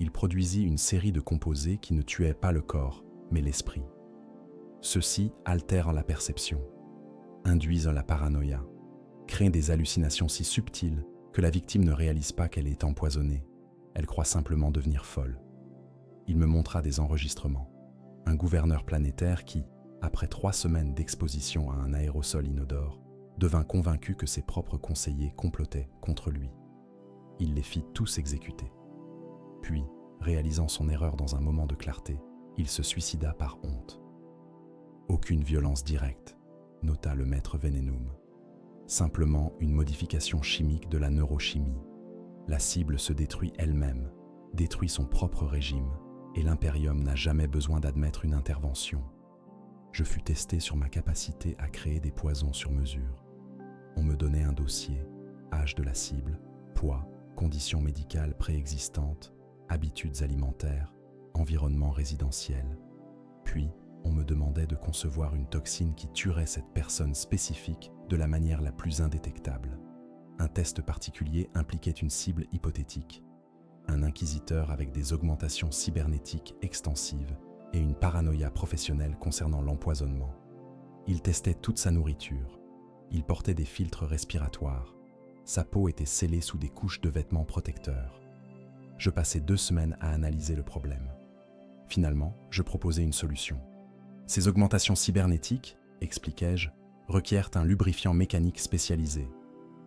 Il produisit une série de composés qui ne tuaient pas le corps, mais l'esprit. Ceux-ci altèrent la perception, induisent la paranoïa, créent des hallucinations si subtiles que la victime ne réalise pas qu'elle est empoisonnée. Elle croit simplement devenir folle. Il me montra des enregistrements. Un gouverneur planétaire qui, après 3 semaines d'exposition à un aérosol inodore, devint convaincu que ses propres conseillers complotaient contre lui. Il les fit tous exécuter. Puis, réalisant son erreur dans un moment de clarté, il se suicida par honte. Aucune violence directe, nota le maître Vénénum. Simplement une modification chimique de la neurochimie. La cible se détruit elle-même, détruit son propre régime, et l'impérium n'a jamais besoin d'admettre une intervention. Je fus testé sur ma capacité à créer des poisons sur mesure. On me donnait un dossier, âge de la cible, poids, conditions médicales préexistantes, habitudes alimentaires, environnement résidentiel. Puis, on me demandait de concevoir une toxine qui tuerait cette personne spécifique de la manière la plus indétectable. Un test particulier impliquait une cible hypothétique, un inquisiteur avec des augmentations cybernétiques extensives et une paranoïa professionnelle concernant l'empoisonnement. Il testait toute sa nourriture. Il portait des filtres respiratoires. Sa peau était scellée sous des couches de vêtements protecteurs. Je passai 2 semaines à analyser le problème. Finalement, je proposai une solution. Ces augmentations cybernétiques, expliquai-je, requièrent un lubrifiant mécanique spécialisé.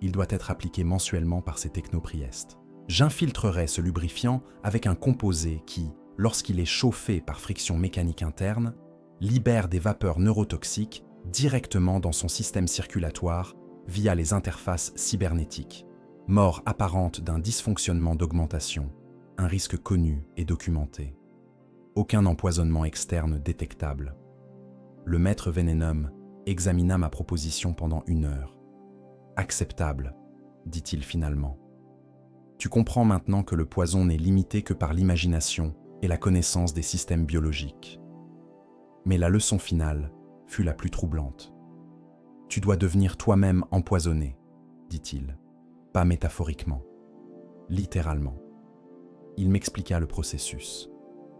Il doit être appliqué mensuellement par ces technopriestes. J'infiltrerai ce lubrifiant avec un composé qui, lorsqu'il est chauffé par friction mécanique interne, libère des vapeurs neurotoxiques directement dans son système circulatoire via les interfaces cybernétiques. Mort apparente d'un dysfonctionnement d'augmentation, un risque connu et documenté. Aucun empoisonnement externe détectable. Le maître Vénénum examina ma proposition pendant 1 heure. « Acceptable », dit-il finalement. « Tu comprends maintenant que le poison n'est limité que par l'imagination et la connaissance des systèmes biologiques. » Mais la leçon finale fut la plus troublante. « Tu dois devenir toi-même empoisonné », dit-il. Pas métaphoriquement, littéralement. Il m'expliqua le processus.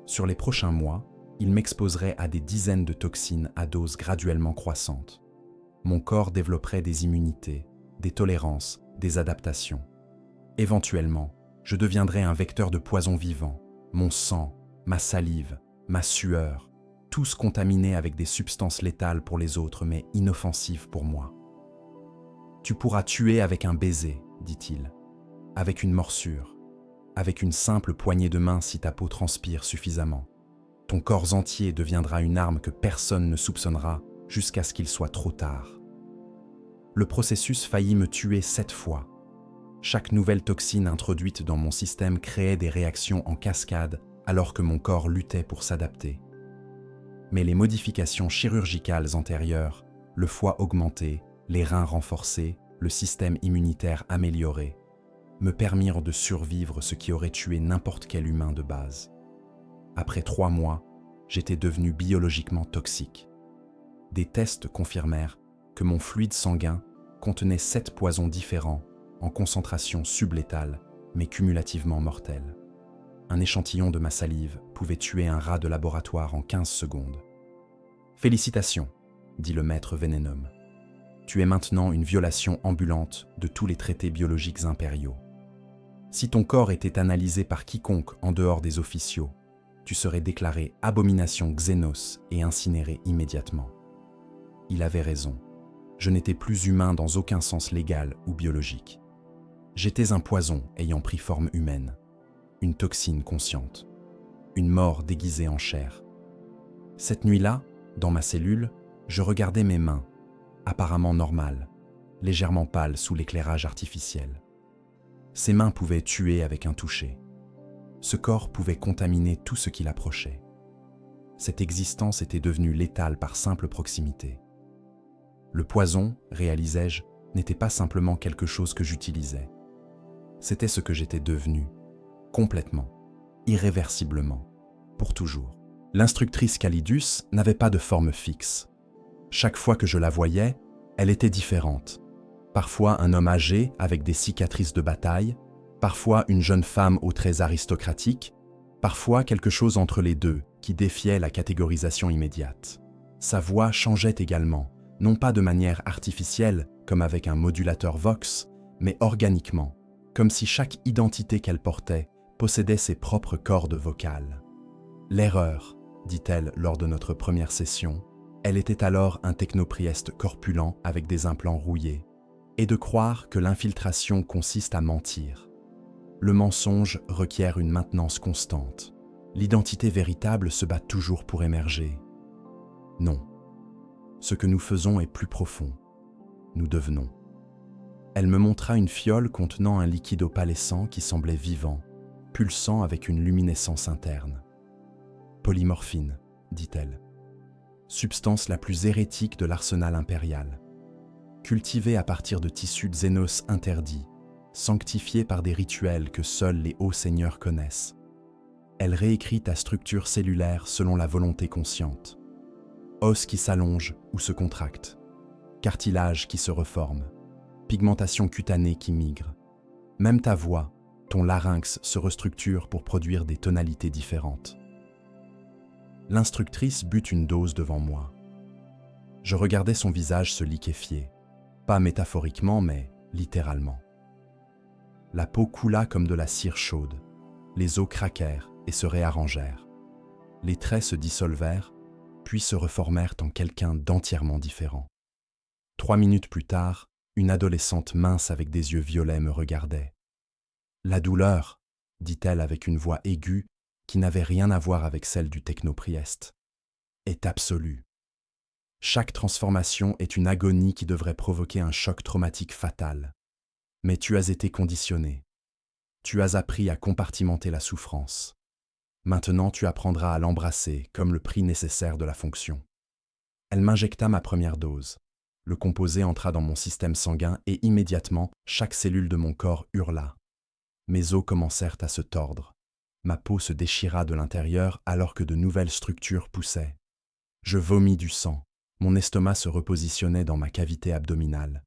Sur les prochains mois, il m'exposerait à des dizaines de toxines à doses graduellement croissantes. Mon corps développerait des immunités, des tolérances, des adaptations. Éventuellement, je deviendrais un vecteur de poison vivant, mon sang, ma salive, ma sueur, tous contaminés avec des substances létales pour les autres mais inoffensives pour moi. Tu pourras tuer avec un baiser, dit-il, avec une morsure, avec une simple poignée de main si ta peau transpire suffisamment. Ton corps entier deviendra une arme que personne ne soupçonnera jusqu'à ce qu'il soit trop tard. Le processus faillit me tuer 7 fois. Chaque nouvelle toxine introduite dans mon système créait des réactions en cascade alors que mon corps luttait pour s'adapter. Mais les modifications chirurgicales antérieures, le foie augmenté, les reins renforcés, le système immunitaire amélioré, me permirent de survivre ce qui aurait tué n'importe quel humain de base. Après 3 mois, j'étais devenu biologiquement toxique. Des tests confirmèrent que mon fluide sanguin contenait 7 poisons différents en concentration sublétale, mais cumulativement mortelle. Un échantillon de ma salive pouvait tuer un rat de laboratoire en 15 secondes. « Félicitations », dit le maître Vénénum. « Tu es maintenant une violation ambulante de tous les traités biologiques impériaux. Si ton corps était analysé par quiconque en dehors des officiaux, tu serais déclaré abomination Xénos et incinéré immédiatement. » Il avait raison. Je n'étais plus humain dans aucun sens légal ou biologique. J'étais un poison ayant pris forme humaine, une toxine consciente, une mort déguisée en chair. Cette nuit-là, dans ma cellule, je regardais mes mains, apparemment normales, légèrement pâles sous l'éclairage artificiel. Ces mains pouvaient tuer avec un toucher. Ce corps pouvait contaminer tout ce qui l'approchait. Cette existence était devenue létale par simple proximité. Le poison, réalisais-je, n'était pas simplement quelque chose que j'utilisais. C'était ce que j'étais devenu, complètement, irréversiblement, pour toujours. L'instructrice Calidus n'avait pas de forme fixe. Chaque fois que je la voyais, elle était différente. Parfois un homme âgé avec des cicatrices de bataille, parfois une jeune femme aux traits aristocratiques, parfois quelque chose entre les deux qui défiait la catégorisation immédiate. Sa voix changeait également, non pas de manière artificielle comme avec un modulateur Vox, mais organiquement, comme si chaque identité qu'elle portait possédait ses propres cordes vocales. « L'erreur », dit-elle lors de notre première session, elle était alors un technoprieste corpulent avec des implants rouillés, et de croire que l'infiltration consiste à mentir. Le mensonge requiert une maintenance constante. L'identité véritable se bat toujours pour émerger. Non. Ce que nous faisons est plus profond. Nous devenons. Elle me montra une fiole contenant un liquide opalescent qui semblait vivant, pulsant avec une luminescence interne. « Polymorphine », dit-elle. Substance la plus hérétique de l'arsenal impérial. Cultivée à partir de tissus Xénos interdits, sanctifiée par des rituels que seuls les hauts seigneurs connaissent. Elle réécrit ta structure cellulaire selon la volonté consciente. Os qui s'allonge ou se contracte, cartilage qui se reforme, pigmentation cutanée qui migre. Même ta voix, ton larynx se restructure pour produire des tonalités différentes. L'instructrice but une dose devant moi. Je regardais son visage se liquéfier, pas métaphoriquement mais littéralement. La peau coula comme de la cire chaude, les os craquèrent et se réarrangèrent. Les traits se dissolvèrent, puis se reformèrent en quelqu'un d'entièrement différent. 3 minutes plus tard, une adolescente mince avec des yeux violets me regardait. « La douleur », dit-elle avec une voix aiguë qui n'avait rien à voir avec celle du technoprieste, est absolue. Chaque transformation est une agonie qui devrait provoquer un choc traumatique fatal. Mais tu as été conditionné. Tu as appris à compartimenter la souffrance. Maintenant, tu apprendras à l'embrasser comme le prix nécessaire de la fonction. Elle m'injecta ma première dose. Le composé entra dans mon système sanguin et immédiatement, chaque cellule de mon corps hurla. Mes os commencèrent à se tordre. Ma peau se déchira de l'intérieur alors que de nouvelles structures poussaient. Je vomis du sang. Mon estomac se repositionnait dans ma cavité abdominale.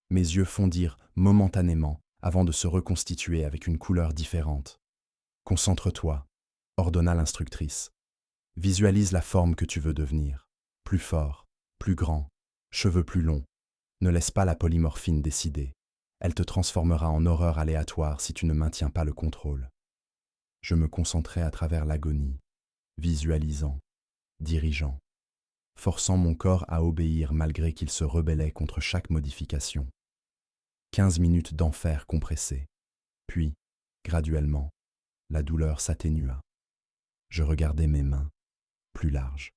Mes yeux fondirent momentanément avant de se reconstituer avec une couleur différente. « Concentre-toi », ordonna l'instructrice. « Visualise la forme que tu veux devenir. Plus fort, plus grand, cheveux plus longs. Ne laisse pas la polymorphine décider. Elle te transformera en horreur aléatoire si tu ne maintiens pas le contrôle. » Je me concentrais à travers l'agonie, visualisant, dirigeant, forçant mon corps à obéir malgré qu'il se rebellait contre chaque modification. 15 minutes d'enfer compressé. Puis, graduellement, la douleur s'atténua. Je regardais mes mains, plus larges,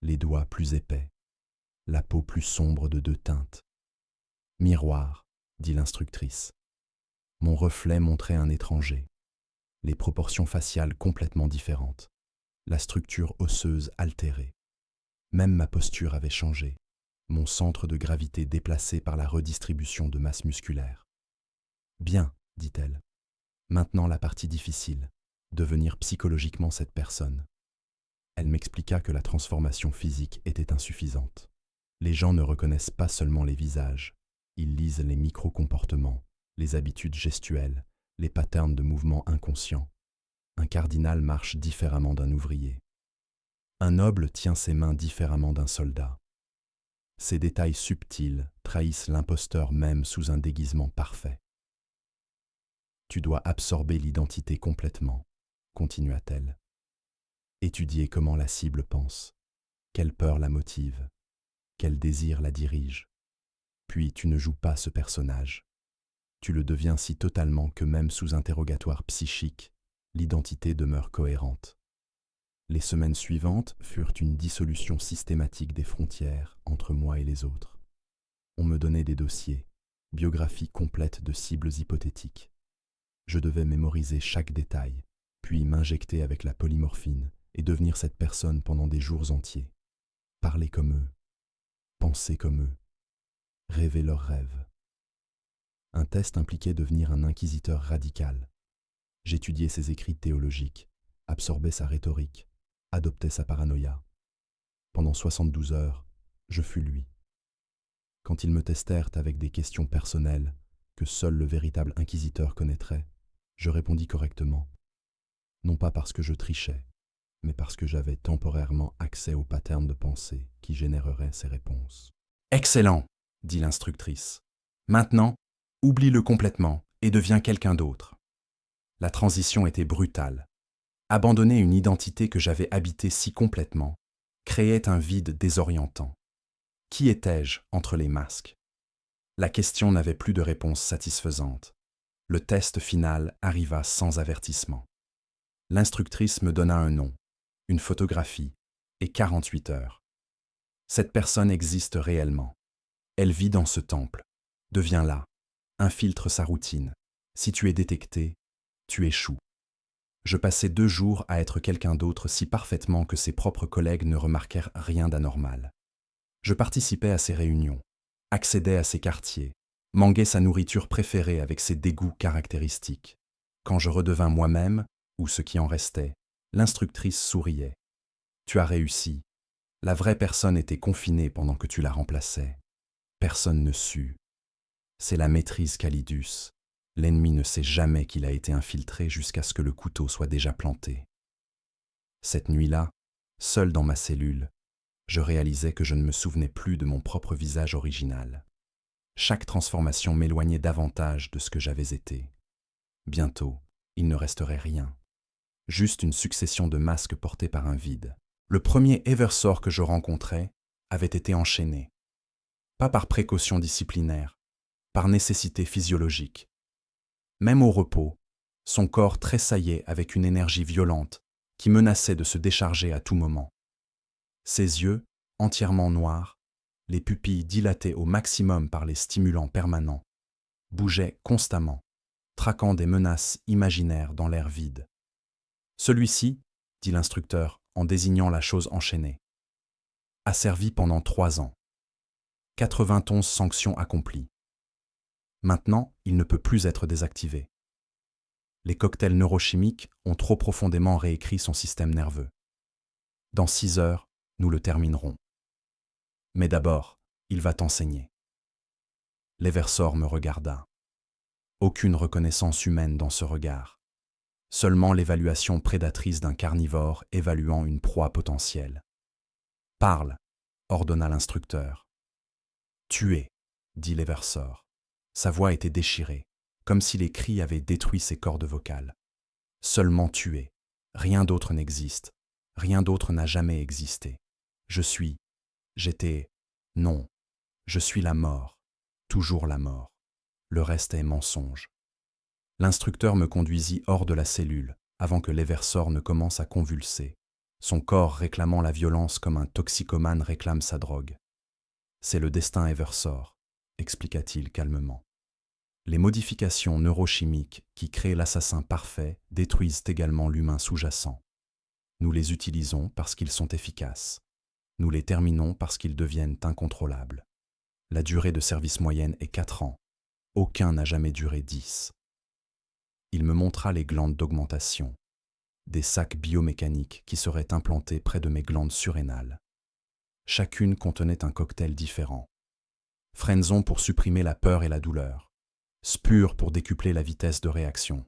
les doigts plus épais, la peau plus sombre de 2 teintes. Miroir, dit l'instructrice. Mon reflet montrait un étranger, les proportions faciales complètement différentes, la structure osseuse altérée. Même ma posture avait changé, mon centre de gravité déplacé par la redistribution de masse musculaire. Bien, dit-elle. Maintenant la partie difficile, devenir psychologiquement cette personne. Elle m'expliqua que la transformation physique était insuffisante. Les gens ne reconnaissent pas seulement les visages, ils lisent les micro-comportements, les habitudes gestuelles, les patterns de mouvements inconscients. Un cardinal marche différemment d'un ouvrier. Un noble tient ses mains différemment d'un soldat. Ces détails subtils trahissent l'imposteur même sous un déguisement parfait. Tu dois absorber l'identité complètement, continua-t-elle. Étudier comment la cible pense, quelle peur la motive, quel désir la dirige. Puis tu ne joues pas ce personnage. Tu le deviens si totalement que même sous interrogatoire psychique, l'identité demeure cohérente. Les semaines suivantes furent une dissolution systématique des frontières entre moi et les autres. On me donnait des dossiers, biographies complètes de cibles hypothétiques. Je devais mémoriser chaque détail, puis m'injecter avec la polymorphine et devenir cette personne pendant des jours entiers. Parler comme eux, penser comme eux, rêver leurs rêves. Un test impliquait devenir un inquisiteur radical. J'étudiais ses écrits théologiques, absorbais sa rhétorique, adoptais sa paranoïa. Pendant 72 heures, je fus lui. Quand ils me testèrent avec des questions personnelles que seul le véritable inquisiteur connaîtrait, je répondis correctement. Non pas parce que je trichais, mais parce que j'avais temporairement accès aux patterns de pensée qui généreraient ces réponses. « Excellent !» dit l'instructrice. « Maintenant, oublie-le complètement et deviens quelqu'un d'autre. » La transition était brutale. Abandonner une identité que j'avais habitée si complètement créait un vide désorientant. Qui étais-je entre les masques? La question n'avait plus de réponse satisfaisante. Le test final arriva sans avertissement. L'instructrice me donna un nom, une photographie et 48 heures. Cette personne existe réellement. Elle vit dans ce temple. Deviens là. Infiltre sa routine. Si tu es détecté, tu échoues. Je passai 2 jours à être quelqu'un d'autre si parfaitement que ses propres collègues ne remarquèrent rien d'anormal. Je participais à ses réunions, accédais à ses quartiers, manguais sa nourriture préférée avec ses dégoûts caractéristiques. Quand je redevins moi-même, ou ce qui en restait, l'instructrice souriait. « Tu as réussi. La vraie personne était confinée pendant que tu la remplaçais. Personne ne sut. C'est la maîtrise Calidus. L'ennemi ne sait jamais qu'il a été infiltré jusqu'à ce que le couteau soit déjà planté. » Cette nuit-là, seul dans ma cellule, je réalisais que je ne me souvenais plus de mon propre visage original. Chaque transformation m'éloignait davantage de ce que j'avais été. Bientôt, il ne resterait rien. Juste une succession de masques portés par un vide. Le premier Eversor que je rencontrais avait été enchaîné. Pas par précaution disciplinaire, par nécessité physiologique. Même au repos, son corps tressaillait avec une énergie violente qui menaçait de se décharger à tout moment. Ses yeux, entièrement noirs, les pupilles dilatées au maximum par les stimulants permanents, bougeaient constamment, traquant des menaces imaginaires dans l'air vide. Celui-ci, dit l'instructeur en désignant la chose enchaînée, a servi pendant 3 ans. 91 sanctions accomplies. Maintenant, il ne peut plus être désactivé. Les cocktails neurochimiques ont trop profondément réécrit son système nerveux. Dans 6 heures, nous le terminerons. Mais d'abord, il va t'enseigner. L'Eversor me regarda. Aucune reconnaissance humaine dans ce regard. Seulement l'évaluation prédatrice d'un carnivore évaluant une proie potentielle. « Parle !» ordonna l'instructeur. « Tuez !» dit l'Eversor. Sa voix était déchirée, comme si les cris avaient détruit ses cordes vocales. « Seulement tuer. Rien d'autre n'existe. Rien d'autre n'a jamais existé. J'étais, non, je suis la mort, toujours la mort. Le reste est mensonge. L'instructeur me conduisit hors de la cellule, avant que l'Eversor ne commence à convulser, son corps réclamant la violence comme un toxicomane réclame sa drogue. C'est le destin Eversor, expliqua-t-il calmement. Les modifications neurochimiques qui créent l'assassin parfait détruisent également l'humain sous-jacent. Nous les utilisons parce qu'ils sont efficaces. Nous les terminons parce qu'ils deviennent incontrôlables. La durée de service moyenne est 4 ans. Aucun n'a jamais duré 10. Il me montra les glandes d'augmentation, des sacs biomécaniques qui seraient implantés près de mes glandes surrénales. Chacune contenait un cocktail différent. Frenzon pour supprimer la peur et la douleur. Spur pour décupler la vitesse de réaction.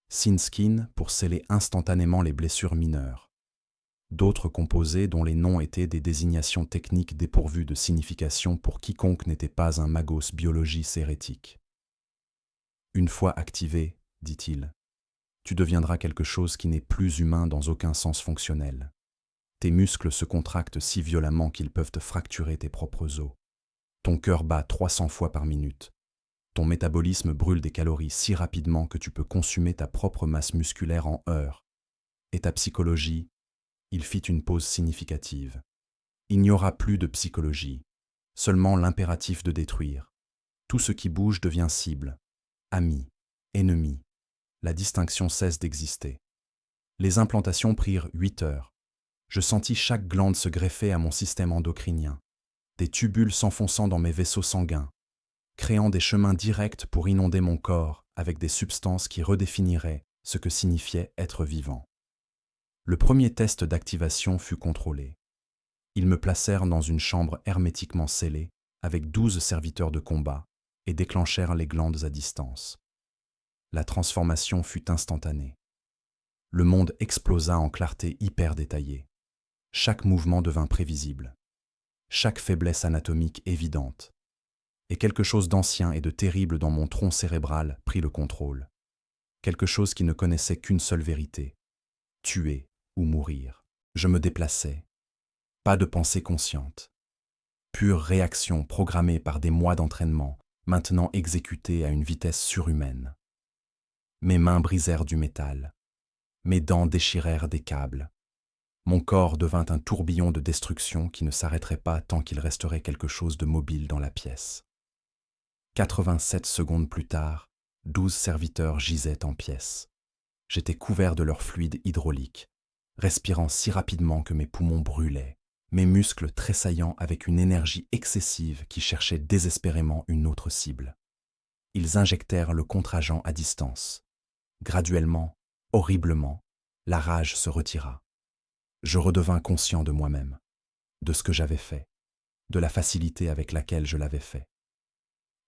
Synskin pour sceller instantanément les blessures mineures. D'autres composés dont les noms étaient des désignations techniques dépourvues de signification pour quiconque n'était pas un magos biologis hérétique. Une fois activé, dit-il, tu deviendras quelque chose qui n'est plus humain dans aucun sens fonctionnel. Tes muscles se contractent si violemment qu'ils peuvent te fracturer tes propres os. Ton cœur bat 300 fois par minute. Ton métabolisme brûle des calories si rapidement que tu peux consumer ta propre masse musculaire en heures. Et ta psychologie? Il fit une pause significative. Il n'y aura plus de psychologie, seulement l'impératif de détruire. Tout ce qui bouge devient cible. Ami, ennemi. La distinction cesse d'exister. Les implantations prirent 8 heures. Je sentis chaque glande se greffer à mon système endocrinien, des tubules s'enfonçant dans mes vaisseaux sanguins, créant des chemins directs pour inonder mon corps avec des substances qui redéfiniraient ce que signifiait être vivant. Le premier test d'activation fut contrôlé. Ils me placèrent dans une chambre hermétiquement scellée avec 12 serviteurs de combat et déclenchèrent les glandes à distance. La transformation fut instantanée. Le monde explosa en clarté hyper détaillée. Chaque mouvement devint prévisible. Chaque faiblesse anatomique évidente. Et quelque chose d'ancien et de terrible dans mon tronc cérébral prit le contrôle. Quelque chose qui ne connaissait qu'une seule vérité. Tuer ou mourir. Je me déplaçais. Pas de pensée consciente. Pure réaction programmée par des mois d'entraînement, maintenant exécutée à une vitesse surhumaine. Mes mains brisèrent du métal. Mes dents déchirèrent des câbles. Mon corps devint un tourbillon de destruction qui ne s'arrêterait pas tant qu'il resterait quelque chose de mobile dans la pièce. 87 secondes plus tard, 12 serviteurs gisaient en pièces. J'étais couvert de leur fluide hydraulique, respirant si rapidement que mes poumons brûlaient, mes muscles tressaillant avec une énergie excessive qui cherchait désespérément une autre cible. Ils injectèrent le contre-agent à distance. Graduellement, horriblement, la rage se retira. Je redevins conscient de moi-même, de ce que j'avais fait, de la facilité avec laquelle je l'avais fait.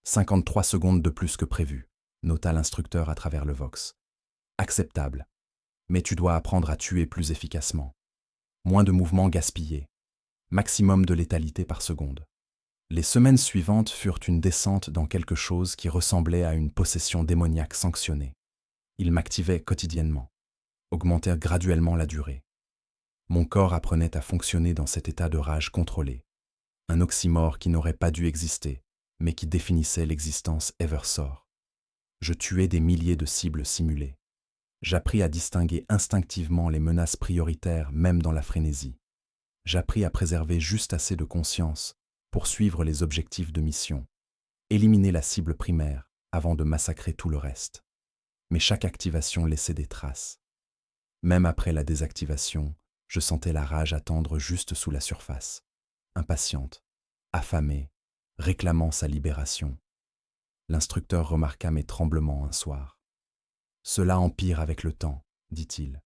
53 secondes de plus que prévu, nota l'instructeur à travers le Vox. Acceptable, mais tu dois apprendre à tuer plus efficacement. Moins de mouvements gaspillés, maximum de létalité par seconde. Les semaines suivantes furent une descente dans quelque chose qui ressemblait à une possession démoniaque sanctionnée. Ils m'activaient quotidiennement, augmentèrent graduellement la durée. Mon corps apprenait à fonctionner dans cet état de rage contrôlée, un oxymore qui n'aurait pas dû exister, mais qui définissait l'existence Eversor. Je tuais des milliers de cibles simulées. J'appris à distinguer instinctivement les menaces prioritaires même dans la frénésie. J'appris à préserver juste assez de conscience pour suivre les objectifs de mission, éliminer la cible primaire avant de massacrer tout le reste. Mais chaque activation laissait des traces. Même après la désactivation, je sentais la rage attendre juste sous la surface, impatiente, affamée, réclamant sa libération. L'instructeur remarqua mes tremblements un soir. « Cela empire avec le temps, dit-il.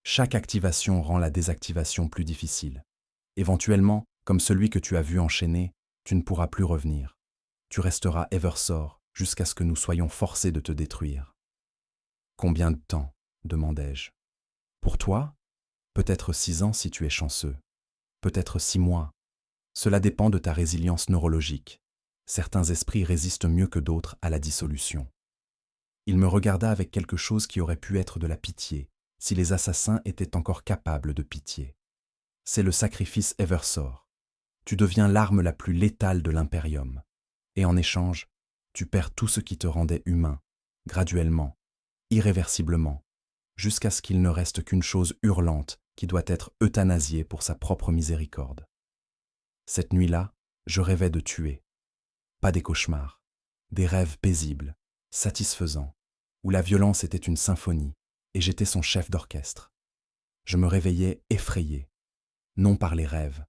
Chaque activation rend la désactivation plus difficile. Éventuellement, comme celui que tu as vu enchaîner, tu ne pourras plus revenir. Tu resteras Eversor jusqu'à ce que nous soyons forcés de te détruire. » « Combien de temps ?» demandai-je. « Pour toi ? Peut-être 6 ans si tu es chanceux. Peut-être 6 mois. Cela dépend de ta résilience neurologique. Certains esprits résistent mieux que d'autres à la dissolution. » Il me regarda avec quelque chose qui aurait pu être de la pitié, si les assassins étaient encore capables de pitié. « C'est le sacrifice Eversor. Tu deviens l'arme la plus létale de l'Imperium. Et en échange, Tu perds tout ce qui te rendait humain, graduellement, irréversiblement, jusqu'à ce qu'il ne reste qu'une chose hurlante qui doit être euthanasiée pour sa propre miséricorde. Cette nuit-là, je rêvais de tuer. Pas des cauchemars, des rêves paisibles, satisfaisants, où la violence était une symphonie et j'étais son chef d'orchestre. Je me réveillais effrayé, non par les rêves,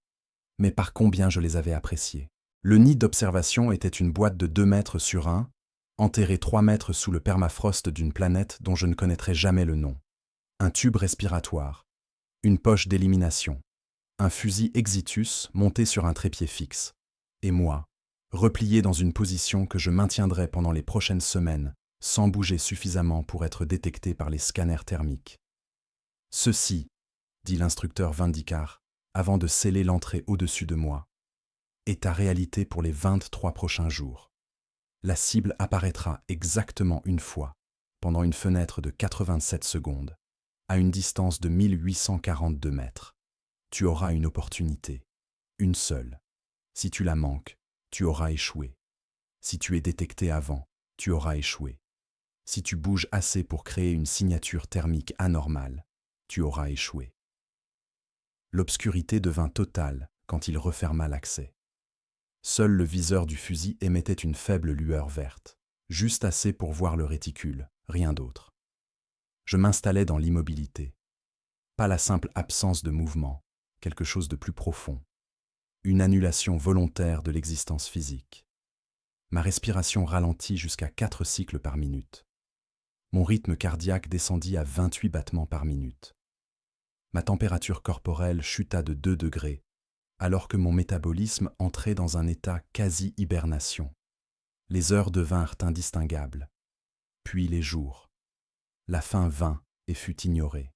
mais par combien je les avais appréciés. Le nid d'observation était une boîte de 2 mètres sur 1, enterrée 3 mètres sous le permafrost d'une planète dont je ne connaîtrai jamais le nom. Un tube respiratoire, une poche d'élimination, un fusil Exitus monté sur un trépied fixe, et moi, replié dans une position que je maintiendrai pendant les prochaines semaines, sans bouger suffisamment pour être détecté par les scanners thermiques. Ceci, dit l'instructeur Vindicar, avant de sceller l'entrée au-dessus de moi, est ta réalité pour les 23 prochains jours. La cible apparaîtra exactement une fois, pendant une fenêtre de 87 secondes, à une distance de 1842 mètres. Tu auras une opportunité, une seule. Si tu la manques, tu auras échoué. Si tu es détecté avant, tu auras échoué. Si tu bouges assez pour créer une signature thermique anormale, tu auras échoué. L'obscurité devint totale quand il referma l'accès. Seul le viseur du fusil émettait une faible lueur verte, juste assez pour voir le réticule, rien d'autre. Je m'installais dans l'immobilité. Pas la simple absence de mouvement, quelque chose de plus profond. Une annulation volontaire de l'existence physique. Ma respiration ralentit jusqu'à 4 cycles par minute. Mon rythme cardiaque descendit à 28 battements par minute. Ma température corporelle chuta de 2 degrés, alors que mon métabolisme entrait dans un état quasi-hibernation. Les heures devinrent indistinguables. Puis les jours. La faim vint et fut ignorée.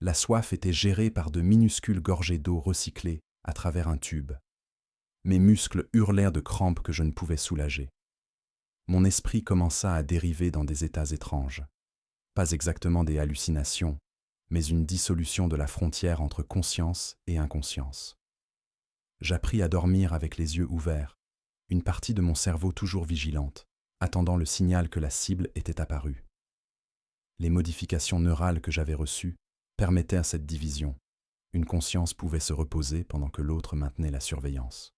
La soif était gérée par de minuscules gorgées d'eau recyclées à travers un tube. Mes muscles hurlèrent de crampes que je ne pouvais soulager. Mon esprit commença à dériver dans des états étranges. Pas exactement des hallucinations, mais une dissolution de la frontière entre conscience et inconscience. J'appris à dormir avec les yeux ouverts, une partie de mon cerveau toujours vigilante, attendant le signal que la cible était apparue. Les modifications neurales que j'avais reçues permettaient à cette division. Une conscience pouvait se reposer pendant que l'autre maintenait la surveillance.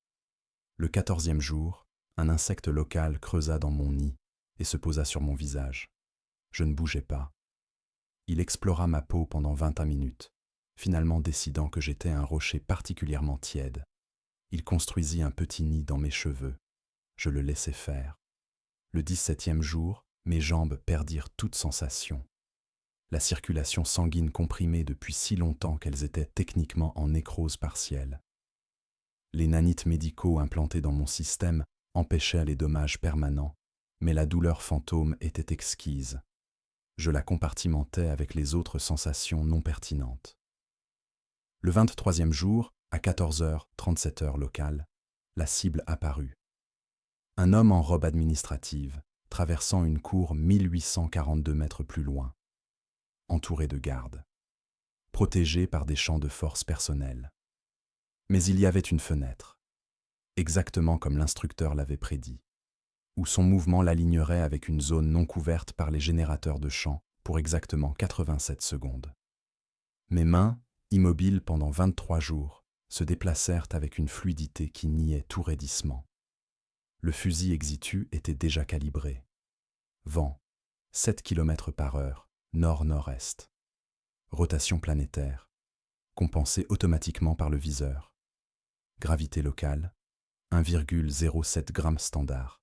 Le 14e jour, un insecte local creusa dans mon nid et se posa sur mon visage. Je ne bougeais pas. Il explora ma peau pendant 21 minutes, finalement décidant que j'étais un rocher particulièrement tiède. Il construisit un petit nid dans mes cheveux. Je le laissai faire. Le 17e jour, mes jambes perdirent toute sensation. La circulation sanguine comprimée depuis si longtemps qu'elles étaient techniquement en nécrose partielle. Les nanites médicaux implantés dans mon système empêchaient les dommages permanents, mais la douleur fantôme était exquise. Je la compartimentais avec les autres sensations non pertinentes. Le 23e jour, à 14h, 37h locale, la cible apparut. Un homme en robe administrative, traversant une cour 1842 mètres plus loin, entouré de gardes, protégé par des champs de force personnels. Mais il y avait une fenêtre, exactement comme l'instructeur l'avait prédit, où son mouvement l'alignerait avec une zone non couverte par les générateurs de champs pour exactement 87 secondes. Mes mains, immobiles pendant 23 jours, se déplacèrent avec une fluidité qui niait tout raidissement. Le fusil Exitus était déjà calibré. Vent, 7 km par heure, nord-nord-est. Rotation planétaire, compensée automatiquement par le viseur. Gravité locale, 1,07 g standard.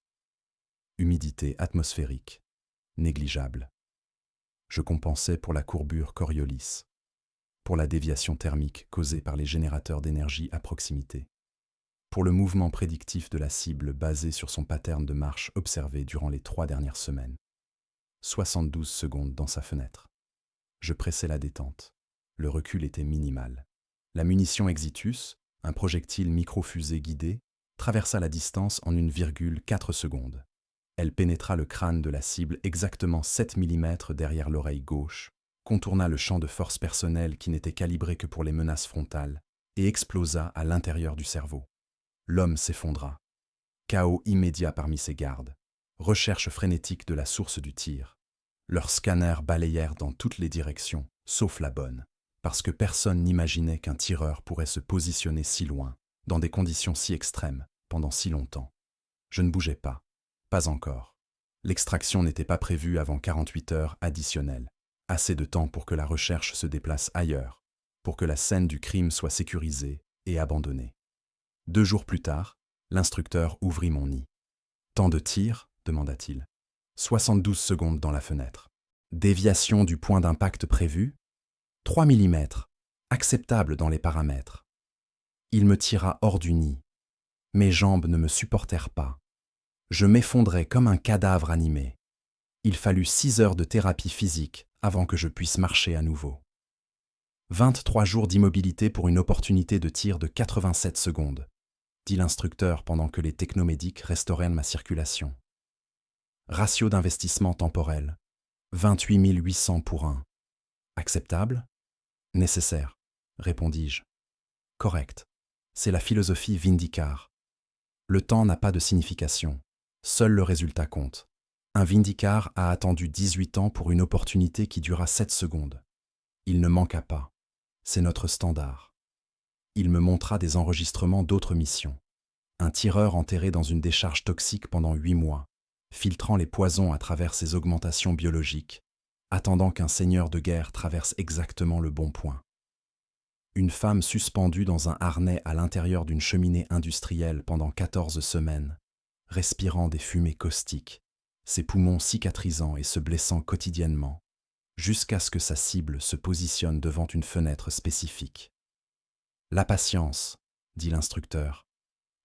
Humidité atmosphérique, négligeable. Je compensais pour la courbure Coriolis, pour la déviation thermique causée par les générateurs d'énergie à proximité, pour le mouvement prédictif de la cible basé sur son pattern de marche observé durant les 3 dernières semaines. 72 secondes dans sa fenêtre. Je pressais la détente. Le recul était minimal. La munition Exitus, un projectile micro-fusée guidé, traversa la distance en 1,4 secondes. Elle pénétra le crâne de la cible exactement 7 mm derrière l'oreille gauche, contourna le champ de force personnel qui n'était calibré que pour les menaces frontales et explosa à l'intérieur du cerveau. L'homme s'effondra. Chaos immédiat parmi ses gardes. Recherche frénétique de la source du tir. Leurs scanners balayèrent dans toutes les directions, sauf la bonne, parce que personne n'imaginait qu'un tireur pourrait se positionner si loin, dans des conditions si extrêmes, pendant si longtemps. Je ne bougeais pas. Pas encore. L'extraction n'était pas prévue avant 48 heures additionnelles. Assez de temps pour que la recherche se déplace ailleurs, pour que la scène du crime soit sécurisée et abandonnée. 2 jours plus tard, l'instructeur ouvrit mon nid. « Temps de tir ?» demanda-t-il. 72 secondes dans la fenêtre. Déviation du point d'impact prévu? 3 mm, acceptable dans les paramètres. Il me tira hors du nid. Mes jambes ne me supportèrent pas. Je m'effondrais comme un cadavre animé. Il fallut 6 heures de thérapie physique avant que je puisse marcher à nouveau. 23 jours d'immobilité pour une opportunité de tir de 87 secondes, dit l'instructeur pendant que les technomédics restaurèrent ma circulation. Ratio d'investissement temporel, 28 800 pour 1. Acceptable? Nécessaire, répondis-je. Correct. C'est la philosophie Vindicar. Le temps n'a pas de signification. Seul le résultat compte. Un Vindicar a attendu 18 ans pour une opportunité qui dura 7 secondes. Il ne manqua pas. C'est notre standard. Il me montra des enregistrements d'autres missions. Un tireur enterré dans une décharge toxique pendant 8 mois, filtrant les poisons à travers ses augmentations biologiques, attendant qu'un seigneur de guerre traverse exactement le bon point. Une femme suspendue dans un harnais à l'intérieur d'une cheminée industrielle pendant 14 semaines, respirant des fumées caustiques, ses poumons cicatrisant et se blessant quotidiennement, jusqu'à ce que sa cible se positionne devant une fenêtre spécifique. La patience, dit l'instructeur,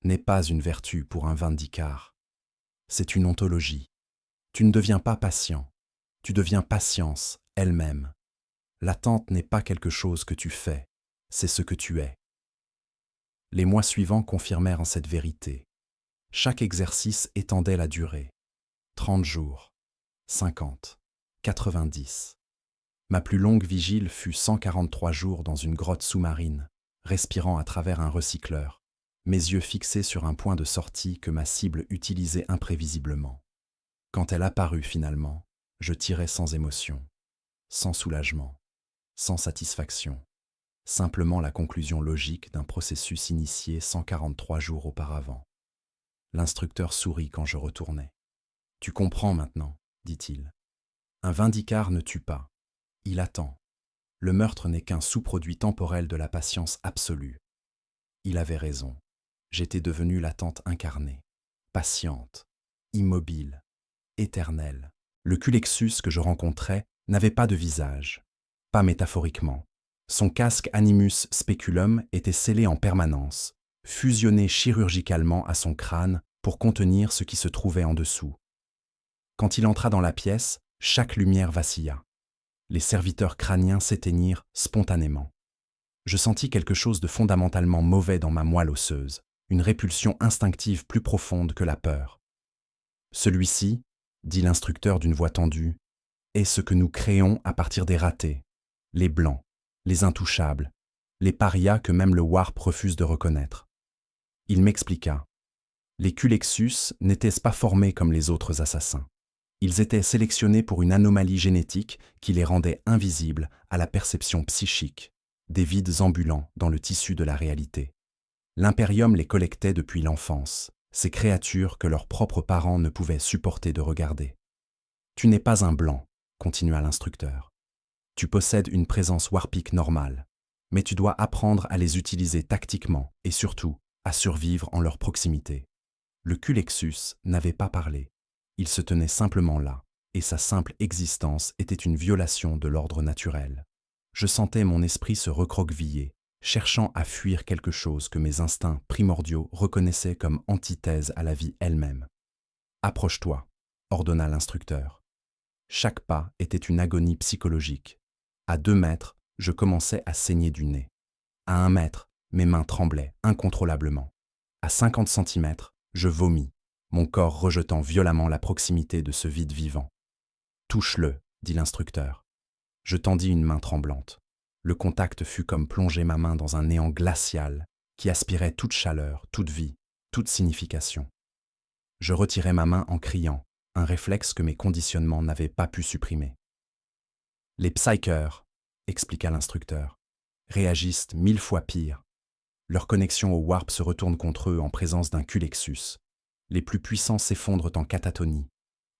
n'est pas une vertu pour un Vindicar. C'est une ontologie. Tu ne deviens pas patient, tu deviens patience elle-même. L'attente n'est pas quelque chose que tu fais, c'est ce que tu es. Les mois suivants confirmèrent cette vérité. Chaque exercice étendait la durée. 30 jours, 50, 90. Ma plus longue vigile fut 143 jours dans une grotte sous-marine, respirant à travers un recycleur, mes yeux fixés sur un point de sortie que ma cible utilisait imprévisiblement. Quand elle apparut finalement, je tirais sans émotion, sans soulagement, sans satisfaction, simplement la conclusion logique d'un processus initié 143 jours auparavant. L'instructeur sourit quand je retournai. « Tu comprends maintenant, dit-il. Un Vindicar ne tue pas, il attend. Le meurtre n'est qu'un sous-produit temporel de la patience absolue. » Il avait raison. J'étais devenue l'attente incarnée, patiente, immobile, éternelle. Le Culexus que je rencontrais n'avait pas de visage, pas métaphoriquement. Son casque Animus Speculum était scellé en permanence, fusionné chirurgicalement à son crâne pour contenir ce qui se trouvait en dessous. Quand il entra dans la pièce, chaque lumière vacilla. Les serviteurs crâniens s'éteignirent spontanément. Je sentis quelque chose de fondamentalement mauvais dans ma moelle osseuse, une répulsion instinctive plus profonde que la peur. Celui-ci, dit l'instructeur d'une voix tendue, est ce que nous créons à partir des ratés, les blancs, les intouchables, les parias que même le Warp refuse de reconnaître. Il m'expliqua. Les Culexus n'étaient pas formés comme les autres assassins. Ils étaient sélectionnés pour une anomalie génétique qui les rendait invisibles à la perception psychique, des vides ambulants dans le tissu de la réalité. L'Imperium les collectait depuis l'enfance, ces créatures que leurs propres parents ne pouvaient supporter de regarder. « Tu n'es pas un blanc », continua l'instructeur. « Tu possèdes une présence warpique normale, mais tu dois apprendre à les utiliser tactiquement et surtout à survivre en leur proximité. » Le Culexus n'avait pas parlé. Il se tenait simplement là, et sa simple existence était une violation de l'ordre naturel. Je sentais mon esprit se recroqueviller, cherchant à fuir quelque chose que mes instincts primordiaux reconnaissaient comme antithèse à la vie elle-même. « Approche-toi », ordonna l'instructeur. Chaque pas était une agonie psychologique. À 2 mètres, je commençais à saigner du nez. À 1 mètre, mes mains tremblaient incontrôlablement. À 50 centimètres, je vomis, mon corps rejetant violemment la proximité de ce vide vivant. « Touche-le », dit l'instructeur. Je tendis une main tremblante. Le contact fut comme plonger ma main dans un néant glacial qui aspirait toute chaleur, toute vie, toute signification. Je retirai ma main en criant, un réflexe que mes conditionnements n'avaient pas pu supprimer. Les psychers, expliqua l'instructeur, réagissent 1000 fois pire. Leur connexion au warp se retourne contre eux en présence d'un culexus. Les plus puissants s'effondrent en catatonie.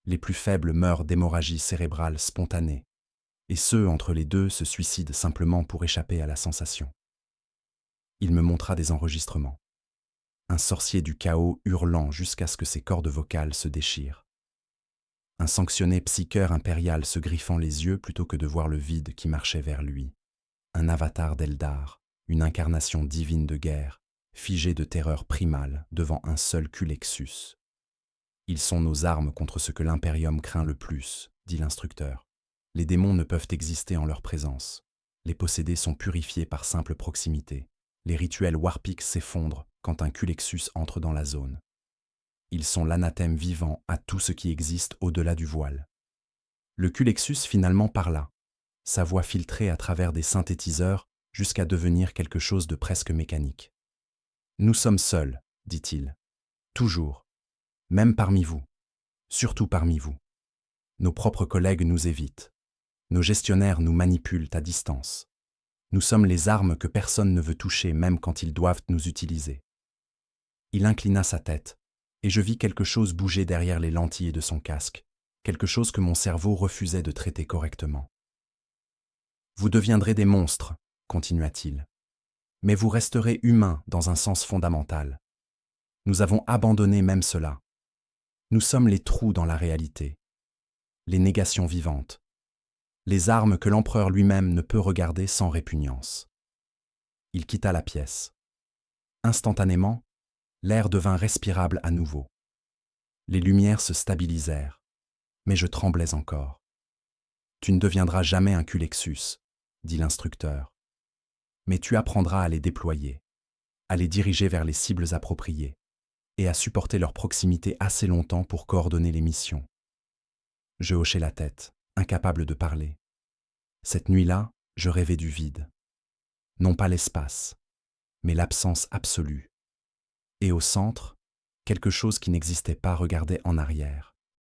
Les plus faibles meurent d'hémorragie cérébrale spontanée. Et ceux entre les deux se suicident simplement pour échapper à la sensation. Il me montra des enregistrements. Un sorcier du chaos hurlant jusqu'à ce que ses cordes vocales se déchirent. Un sanctionné psycheur impérial se griffant les yeux plutôt que de voir le vide qui marchait vers lui. Un avatar d'Eldar, une incarnation divine de guerre, figé de terreur primale devant un seul culexus. Ils sont nos armes contre ce que l'Imperium craint le plus, dit l'instructeur. Les démons ne peuvent exister en leur présence. Les possédés sont purifiés par simple proximité. Les rituels warpiques s'effondrent quand un culexus entre dans la zone. Ils sont l'anathème vivant à tout ce qui existe au-delà du voile. Le culexus finalement parla, sa voix filtrée à travers des synthétiseurs jusqu'à devenir quelque chose de presque mécanique. « Nous sommes seuls, dit-il. Toujours. Même parmi vous. Surtout parmi vous. Nos propres collègues nous évitent. Nos gestionnaires nous manipulent à distance. Nous sommes les armes que personne ne veut toucher même quand ils doivent nous utiliser. » Il inclina sa tête, et je vis quelque chose bouger derrière les lentilles de son casque, quelque chose que mon cerveau refusait de traiter correctement. « Vous deviendrez des monstres, continua-t-il. Mais vous resterez humains dans un sens fondamental. Nous avons abandonné même cela. Nous sommes les trous dans la réalité, les négations vivantes, les armes que l'empereur lui-même ne peut regarder sans répugnance. » Il quitta la pièce. Instantanément, l'air devint respirable à nouveau. Les lumières se stabilisèrent, mais je tremblais encore. « Tu ne deviendras jamais un culexus, » dit l'instructeur. « Mais tu apprendras à les déployer, à les diriger vers les cibles appropriées et à supporter leur proximité assez longtemps pour coordonner les missions. » Je hochai la tête, incapable de parler. Cette nuit-là, je rêvais du vide. Non pas l'espace, mais l'absence absolue. Et au centre, quelque chose qui n'existait pas regardait en arrière.